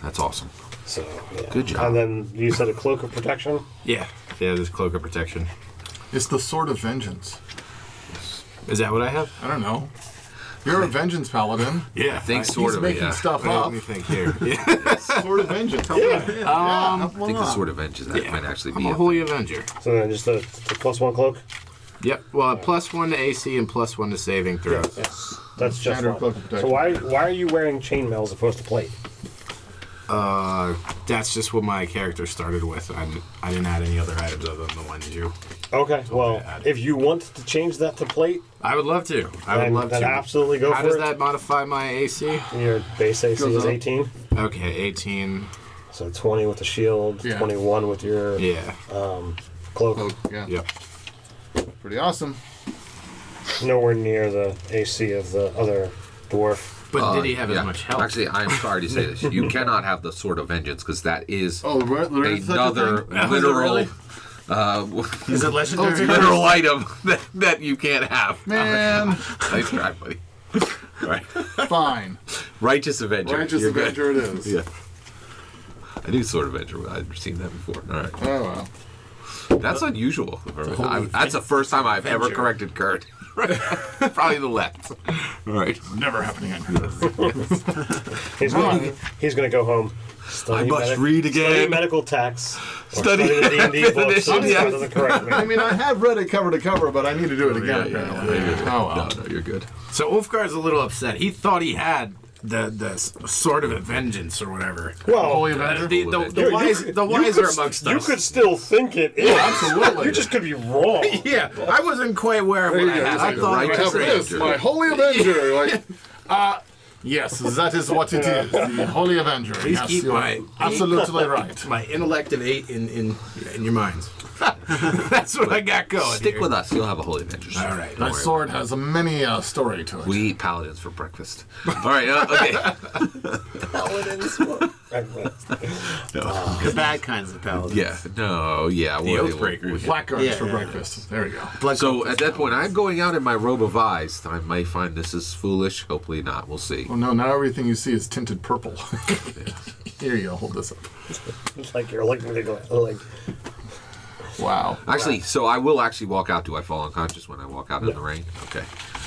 That's awesome. So, yeah. Good job. And then you said a cloak of protection? Yeah. Yeah, there's cloak of protection. It's the Sword of Vengeance. Is that what I have? I don't know. You're a vengeance paladin. Yeah. I think He's sort of, making stuff Let up. me think here. Yeah. Sword of Vengeance. I think the Sword of Vengeance that might actually I'm be a Holy Avenger. So then just the +1 cloak? Yep. Well, +1 to AC and +1 to saving throws. Yes. That's just Standard fine. cloak of protection. So why are you wearing chainmail as opposed to plate? That's just what my character started with. I didn't add any other items other than the ones you. Okay, well, add. if you want to change that to plate, I would love to. I would love then to. absolutely go How for does it. that modify my AC? Your base AC Goes is up. 18. Okay, 18. So 20 with the shield, Yeah. 21 with your Yeah. cloak. Oh, yeah. Yep. Pretty awesome. Nowhere near the AC of the other dwarf. But did he have as much health? Actually, I'm sorry to say this. You cannot have the Sword of Vengeance because that is Oh, there is such a another thing? literal, Is it legendary? literal item that you can't have. Man, Nice try, buddy. All right. fine. Righteous Avenger. Righteous You're good. Avenger it is. Yeah. I knew Sword of Avenger. I've seen that before. All right. Oh, well. That's unusual. That's the first time I've ever Avenger. corrected Kurt. Probably the left. All right. Never happening again. He's gonna go home. I must read again. Study medical texts. Or Study study the D&D books. So definition, yes. that doesn't correct me. I mean, I have read it cover to cover, but I need to do it again, apparently. Oh, well. No, you're good. So Ulfgar's a little upset. He thought he had the Sword of Vengeance or whatever. Well, Holy Avenger? The wise are amongst you us. could still think it is. absolutely. You just could be wrong. Yeah, I wasn't quite aware of what I had. I thought I Righteous have this, Avenger. my Holy Avenger. Like, yes, that is what it is. The Holy Avenger. Please Yes, keep you're my absolutely right. my intellect of 8 in your minds. That's what I got going. Stick here. with us. You'll have a Holy Avenger. soon. All right. Don't That worry sword has many story to it. We eat paladins for breakfast. All right. Okay. The bad kinds of paladins. Yeah. No. Yeah. The Oathbreakers. Blackguards Yeah, for yeah, breakfast. There we go. So at that point, I'm going out in my robe of eyes. I may find this is foolish. Hopefully not. We'll see. Oh no! Now everything you see is tinted purple. Here you go. Hold this up. It's like you're looking at it like. Wow. Actually, so I will actually walk out. Do I fall unconscious when I walk out in the rain? Okay.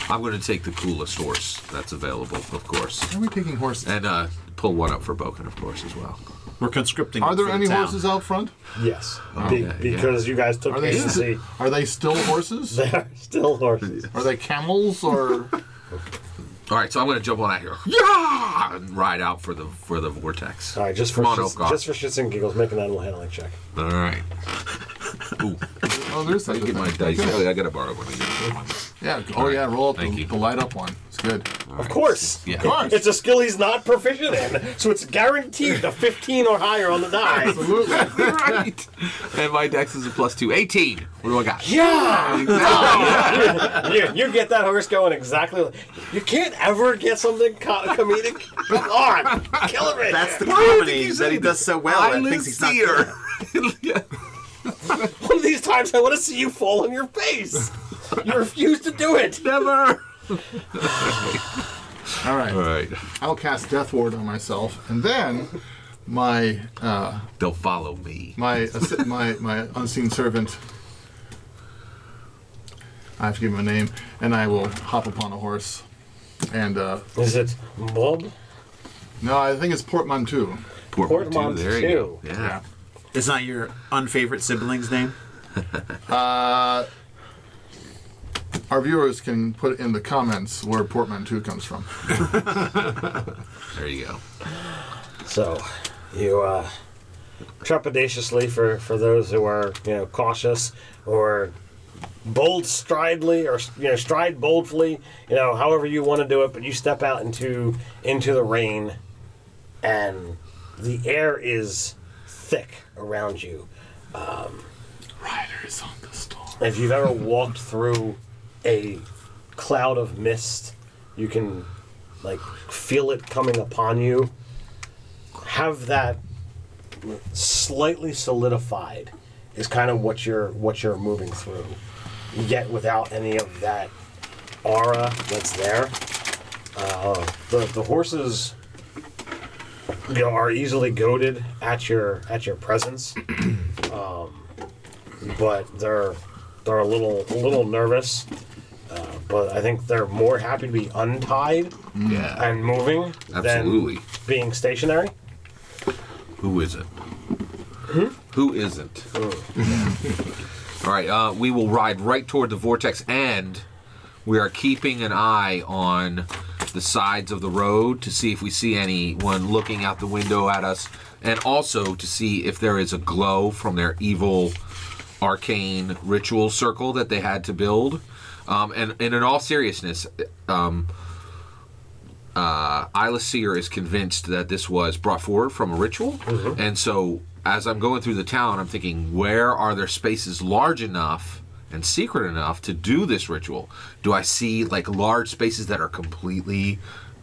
I'm going to take the coolest horse that's available, of course, Are we taking horses? and pull one up for Boken, of course, as well. We're conscripting. Are them there for the any town. horses out front? Yes. yeah. Because you guys took Are they agency. are they still horses? They are still horses. Are they camels or? All right, so I'm going to jump on out here, yeah, and ride out for the vortex. All right, just for Come on, shits, Oathgar. just for shits and giggles, make an animal handling check. All right. Ooh, Oh, there's such let a me get my thing. dice. Oh, I got to borrow one of these. Yeah. Oh yeah. Roll up Thank you. the light up one. It's good. Of course. Yeah. Of course. It's a skill he's not proficient in, so it's guaranteed a 15 or higher on the die. Absolutely. Right. And my dex is a +2. 18. What do I got? Yeah! You get that horse going exactly. You can't ever get something comedic. Come on, kill it right That's the there. comedy that he does so well. I think he's not good. Yeah. One of these times, I want to see you fall on your face. You refuse to do it. Never. All right. All right. I'll cast Death Ward on myself, and then my They'll follow me. my unseen servant. I have to give him a name, and I will hop upon a horse. And Is it Bob? no, I think it's Portmanteau. Portmanteau. There you go. Portmanteau. Yeah. It's not your unfavorite sibling's name. Our viewers can put in the comments where Portmanteau comes from. There you go. So, you trepidatiously, for those who are cautious, or stride boldly, however you want to do it, but you step out into the rain, and the air is thick around you. Riders on the storm. If you've ever walked through a cloud of mist, you can feel it coming upon you. Have that slightly solidified is kind of what you're moving through, yet without any of that aura that's there. The horses, are easily goaded at your presence, but they're a little nervous. But I think they're more happy to be untied and moving than being stationary. Who isn't? Who isn't? All right, we will ride right toward the vortex, and we are keeping an eye on the sides of the road to see if we see anyone looking out the window at us, and also to see if there is a glow from their evil arcane ritual circle that they had to build. And in all seriousness, Isla Seer is convinced that this was brought forward from a ritual. And so as I'm going through the town, I'm thinking, where are there spaces large enough and secret enough to do this ritual? Do I see like large spaces that are completely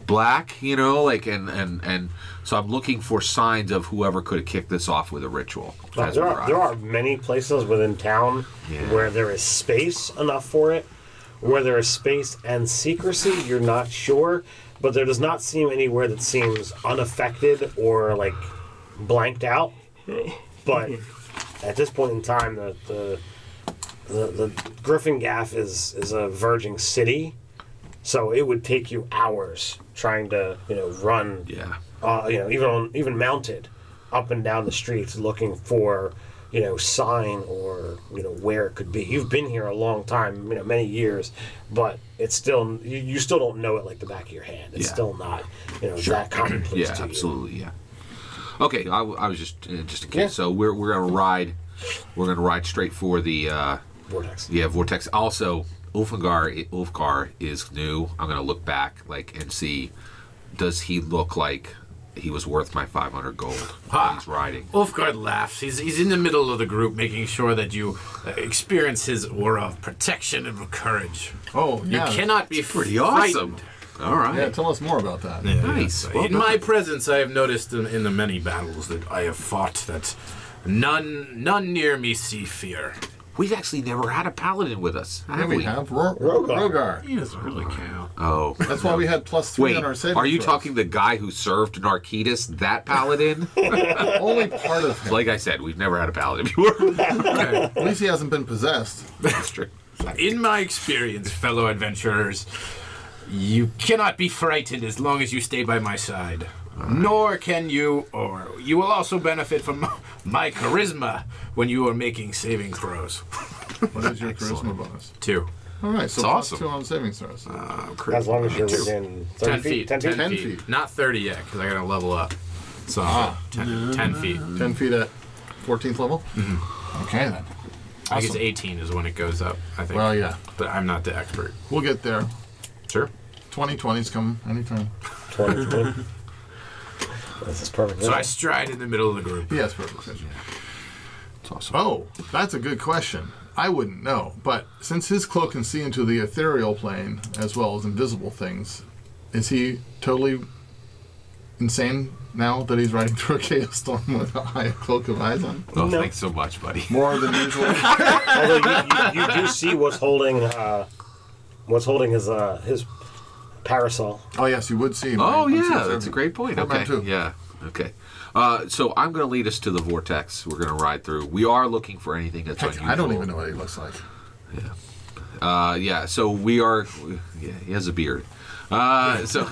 black, and so I'm looking for signs of whoever could have kicked this off with a ritual. There are many places within town where there is space enough for it. Where there is space and secrecy, you're not sure, but there does not seem anywhere that seems unaffected or like blanked out. But at this point in time, the Griffin Gaff is a verging city, so it would take you hours trying to run, even mounted up and down the streets looking for sign or where it could be. You've been here a long time, many years, but it's still you still don't know it like the back of your hand. It's still not that commonplace to you. Absolutely, yeah. Okay, I was just in case. So we're gonna ride. We're gonna ride straight for the vortex. Yeah, vortex. Also, Ulfgar is new. I'm gonna look back and see, does he look like he was worth my 500 gold while he's riding? Ulfgar laughs. He's in the middle of the group, making sure that you experience his aura of protection and courage. Oh, yeah. You cannot be pretty frightened. awesome. All right. Yeah, tell us more about that. Yeah. Nice. In my presence, I have noticed in the many battles that I have fought that none near me see fear. We've actually never had a paladin with us, have we? We have Rogar. He doesn't really count. Oh. That's why we had +3 Wait, on our saving are you throws. talking the guy who served Narcitus, that paladin? Only part of him. Like I said, we've never had a paladin before. Okay. At least he hasn't been possessed. That's true. In my experience, fellow adventurers, you cannot be frightened as long as you stay by my side. Nor can you, or you will also benefit from my charisma when you are making saving throws. What is your charisma bonus? 2. All right, so It's awesome. +2 on saving throws. As long as you're within 10 feet. 10 feet. 10 feet. Not 30 yet, because I gotta level up. So 10 feet. 10 feet at 14th level? Okay, then. I guess Awesome. 18 is when it goes up, I think. Well, yeah. But I'm not the expert. We'll get there. Sure. 2020's come anytime. 20. This is perfect. So I stride in the middle of the group. Yes, perfect vision. It's awesome. Oh, that's a good question. I wouldn't know, but since his cloak can see into the ethereal plane as well as invisible things, is he totally insane now that he's riding through a chaos storm with a high cloak of eyes on? Oh, thanks so much, buddy. More than usual. Although you do see what's holding his parasol. Oh yes, you would see. Oh, yeah, that's a great point. What about Okay, two? yeah, okay. So I'm going to lead us to the vortex. We're going to ride through. We are looking for anything that's unusual. I don't even know what he looks like. Yeah, so we are... Yeah, he has a beard. So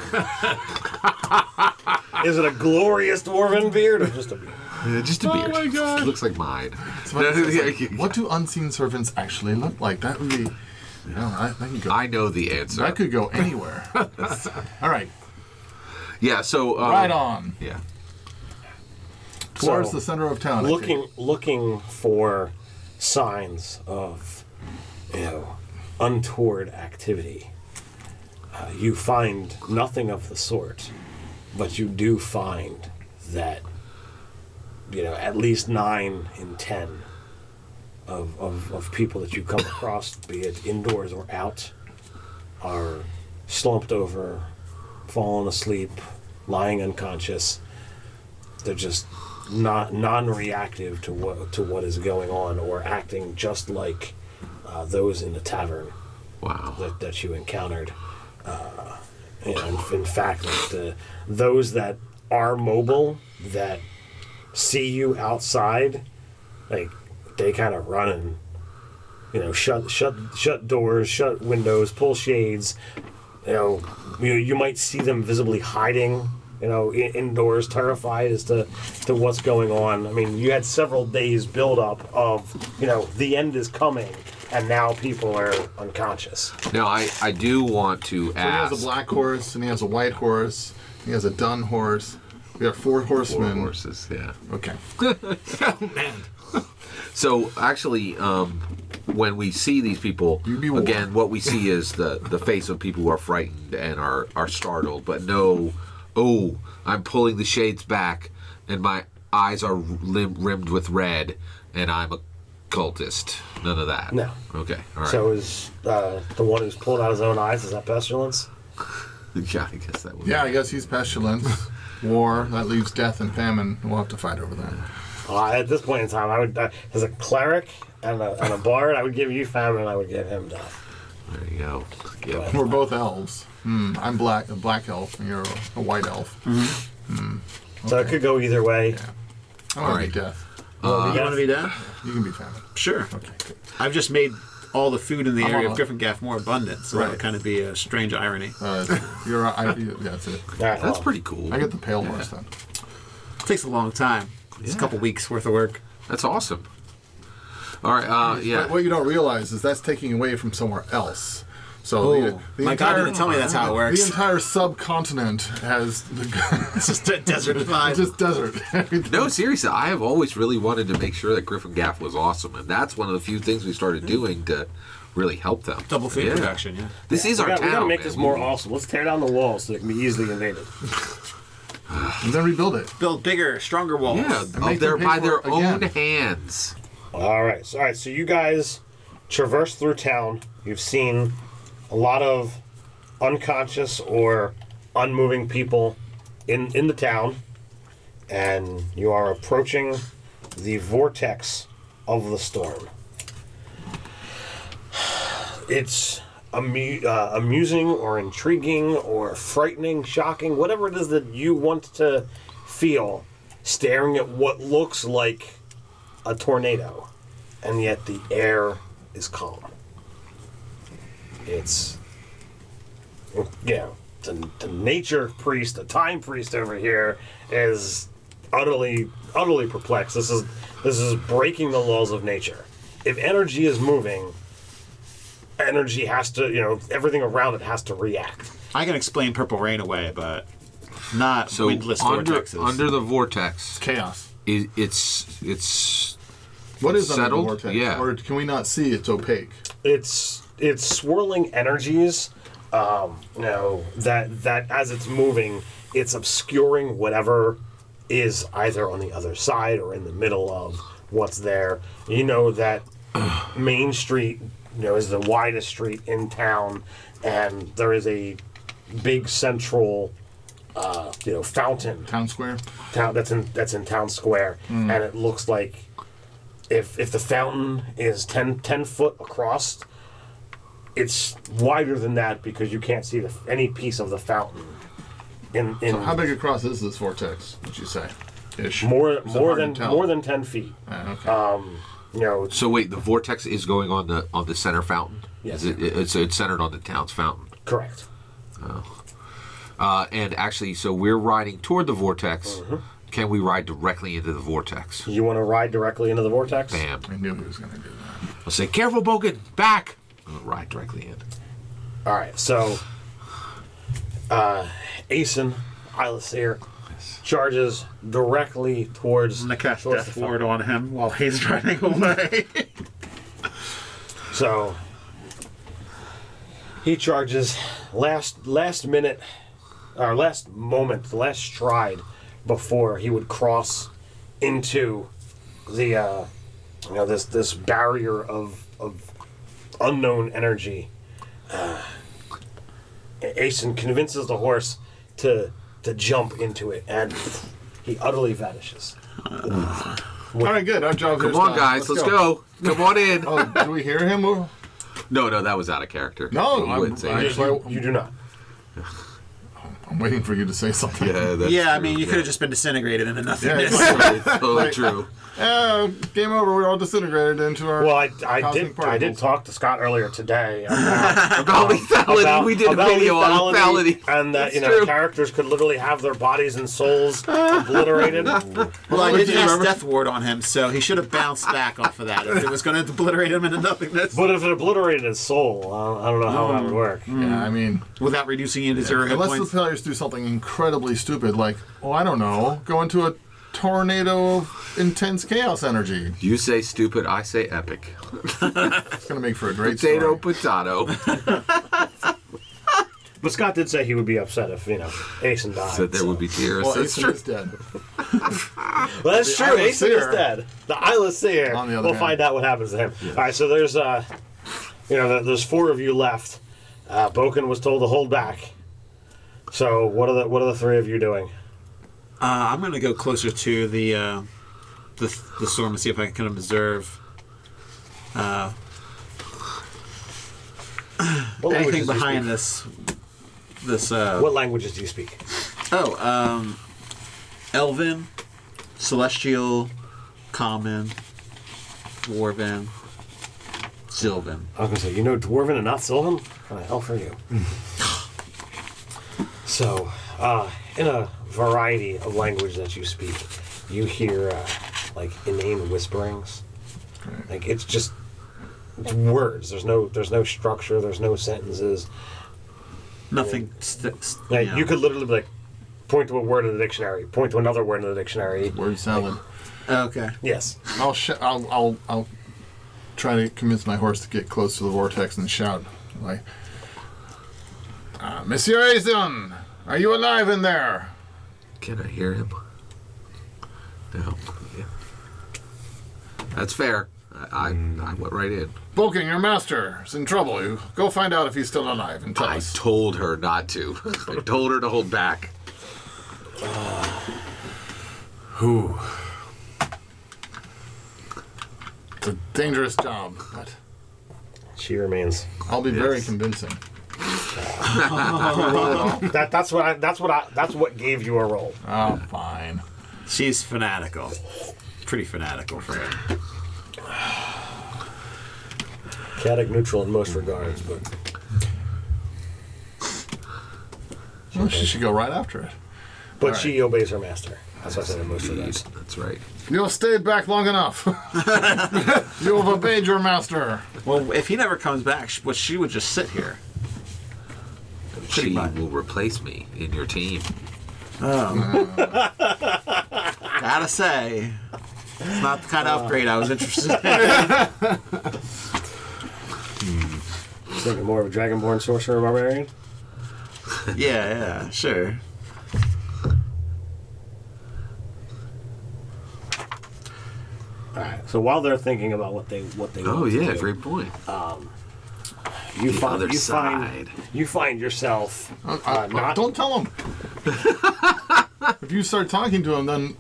Is it a glorious dwarven beard or just a beard? just a beard. my God. Looks like mine. What do unseen servants actually look like? That would be... that can go. I know the answer. That could go anywhere. All right, Yeah, so... right on. Yeah. Towards So, the center of town. I think. looking for signs of untoward activity. You find nothing of the sort, but you do find that at least 9 in 10 of people that you come across, be it indoors or out, are slumped over, fallen asleep, lying unconscious. They're just not non-reactive to what is going on, or acting just like those in the tavern. Wow. That you encountered. In fact, like those that are mobile, that see you outside, like they kind of run and shut doors, shut windows, pull shades. You might see them visibly hiding, indoors, terrified as to what's going on. I mean, you had several days build up of, the end is coming, and now people are unconscious. Now, I do want to ask. He has a black horse, and he has a white horse, he has a dun horse. We have 4 horsemen. 4 horses, yeah. Okay. Oh, man. So, actually, when we see these people, again, what we see is the face of people who are frightened and are startled, but no, I'm pulling the shades back, and my eyes are rimmed with red, and I'm a cultist. None of that. No. Okay, all right. So is the one who's pulling out his own eyes, is that Pestilence? Yeah, I guess that would Yeah, I guess he's pestilence. War, that leaves death and famine. We'll have to fight over that. At this point in time, I would, as a cleric and a bard, I would give you famine, and I would give him death. There you go. We're both elves. I'm a black elf, and you're a white elf. Mm-hmm. So it could go either way. Yeah. I want to be death. You want to be dead? You can be famine. Sure. Okay, good. I've just made all the food in the area of Griffin-Gaff more abundant, so that would kind of be a strange irony. Yeah, that's it. That's pretty cool. I get the pale horse then. It takes a long time. It's a couple weeks worth of work. That's awesome. All right, yeah. But what you don't realize is that's taking away from somewhere else. So the my God didn't tell me that's how it works. The entire subcontinent has It's just a desert vibe. It's just desert. No, seriously, I have always really wanted to make sure that Griffin Gaff was awesome, and that's one of the few things we started doing to really help them. Double food production, yeah. This is our town. We gotta make man. this more awesome. Let's tear down the walls so it can be easily invaded. And then rebuild it. Build bigger, stronger walls. Yeah, make them pay by for their it own again. hands. All right. So you guys traverse through town. You've seen a lot of unconscious or unmoving people in the town, and you are approaching the vortex of the storm. It's amusing or intriguing or frightening, shocking, whatever it is that you want to feel, staring at what looks like a tornado, and yet the air is calm. It's, the nature priest, the time priest over here is utterly perplexed. This is breaking the laws of nature. If energy is moving, energy has to, everything around it has to react. I can explain purple rain away, but not So windless vortexes. under the vortex, Chaos. it's What is under the settled? vortex? Yeah. Or can we not see? It's opaque. It's swirling energies, that as it's moving, it's obscuring whatever is either on the other side or in the middle of what's there. You know that Main Street, is the widest street in town, and there is a big central, fountain. Town square. That's in town square, and it looks like if the fountain is 10 foot across, it's wider than that because you can't see any piece of the fountain. So how big across is this vortex? Would you say? Ish. more Is it hard to tell? more than 10 feet. Okay. So wait, the vortex is going on the center fountain. Yes. It's centered on the town's fountain. Correct. And actually, so we're riding toward the vortex. Can we ride directly into the vortex? You want to ride directly into the vortex? Bam. I knew he was going to do that. I'll say, careful, Bogan, back. I'm gonna ride directly in. All right. So, Aeson, Ilasir, charges directly towards. I'm going to cast towards Death the Ward fountain. on him while he's running away. So he charges last minute, or last moment, the last stride before he would cross into the this barrier of unknown energy. Aeson convinces the horse to jump into it, and he utterly vanishes. All right, good. Our job here. Come on, guys. Let's go. Come on in. Oh, do we hear him? No, that was out of character. No, You do not. I'm waiting for you to say something. Yeah, that's Yeah, I true. mean, you could have just been disintegrated into nothingness. It's totally true. Game over. We're all disintegrated into our. Well, I cosmic did particles. talk to Scott earlier today About lethality. We did a video on lethality. and that That's true. characters could literally have their bodies and souls obliterated. Well, I did cast Death Ward on him, so he should have bounced back off of that if it was going to obliterate him into nothingness. But if it obliterated his soul, I don't know how that would work. Yeah, I mean, Without reducing you to 0 hit unless the points. players do something incredibly stupid, like, I don't know, go into a tornado of intense chaos energy. You say stupid, I say epic. It's going to make for a great Potato, story. potato. But Scott did say he would be upset if Aeson died. Said there would be tears. Well, That's Aeson true. is dead. Well, that's The true. Eyeless Aeson is Seer. dead. The Eyeless Seer. On the other We'll hand. find out what happens to him. All right, so there's there's 4 of you left. Boken was told to hold back. So what are the 3 of you doing? I'm going to go closer to the storm and see if I can observe What anything languages do you behind speak? this. What languages do you speak? Elven, Celestial, Common, Dwarven, Sylvan. I was gonna say, Dwarven and not Sylvan? What kind of elf are you? So, in a variety of language that you speak, you hear inane whisperings. Like it's just words. There's no structure. There's no sentences. Nothing. You could literally be point to a word in the dictionary, point to another word in the dictionary. Word salad. Okay. Yes. I'll try to convince my horse to get close to the vortex and shout, like, Monsieur Aeson, are you alive in there? Can I hear him? No. Yeah. That's fair. I went right in. Boken, your master is in trouble. You go find out if he's still alive and tell I us. told her not to. I told her to hold back. Who? It's a dangerous job, but She remains. I'll be very convincing. That's what gave you a roll. Oh, fine. She's fanatical. Pretty fanatical for him. Chaotic neutral in most regards, but Well, she should go right after it. but she obeys her master. That's what I said in most regards. That's right. You have stayed back long enough. You have obeyed your master. Well, if he never comes back, she would just sit here. She much. will replace me in your team. Gotta say, it's not the kind of upgrade I was interested in. Thinking more of a dragonborn sorcerer barbarian. Yeah, sure. Alright. So while they're thinking about what they Oh want to yeah, do, great point. you other find yourself not Don't tell him. If you start talking to him, then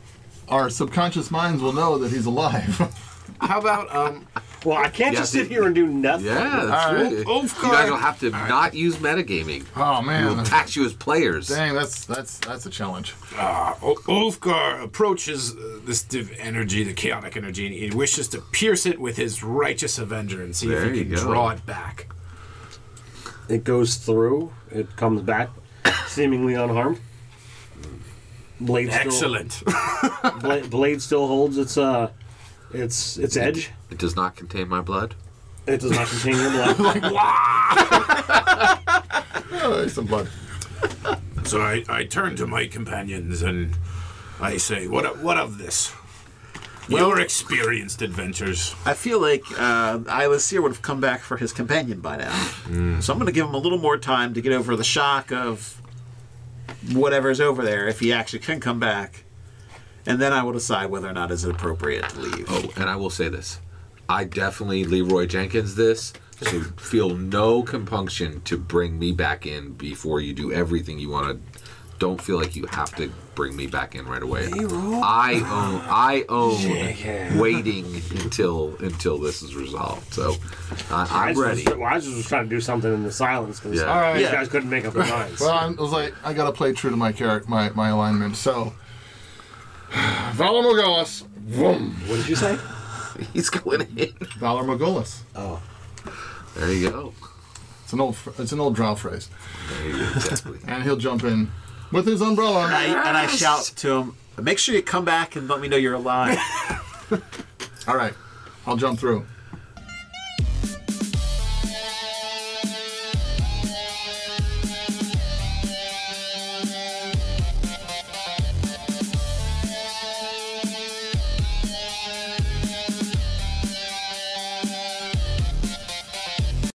our subconscious minds will know that he's alive. How about well, I can't just sit here and do nothing. Yeah, that's All right. right. You guys will have to not use metagaming. Oh We man, will tax you as players. dang, that's a challenge. Ulfgar approaches this energy, the chaotic energy, and he wishes to pierce it with his righteous avenger and see There if he you can go. draw it back. It goes through. It comes back, seemingly unharmed. Blade Excellent. Blade still holds its edge. It does not contain my blood. It does not contain your blood. Oh, there's some blood. So I turn to my companions and I say, "What of this? Your experienced adventures." I feel like Eyeless Seer would have come back for his companion by now. So I'm going to give him a little more time to get over the shock of whatever's over there, if he actually can come back. And then I will decide whether or not it's appropriate to leave. Oh, and I will say this. I definitely Leroy Jenkins this, so feel no compunction to bring me back in before you do everything you want to don't feel like you have to bring me back in right away. I own waiting until this is resolved. So I'm ready. I was just trying to do something in the silence because All right. these guys couldn't make up their minds. Well, I was like, I gotta play true to my character, my alignment. So, Valor Morghulis. Vroom. What did you say? He's going in. Valor Morghulis. Oh, There you go. It's an old drow phrase. There you go. Exactly. And he'll jump in with his umbrella. And I shout to him, make sure you come back and let me know you're alive. All right, I'll jump through.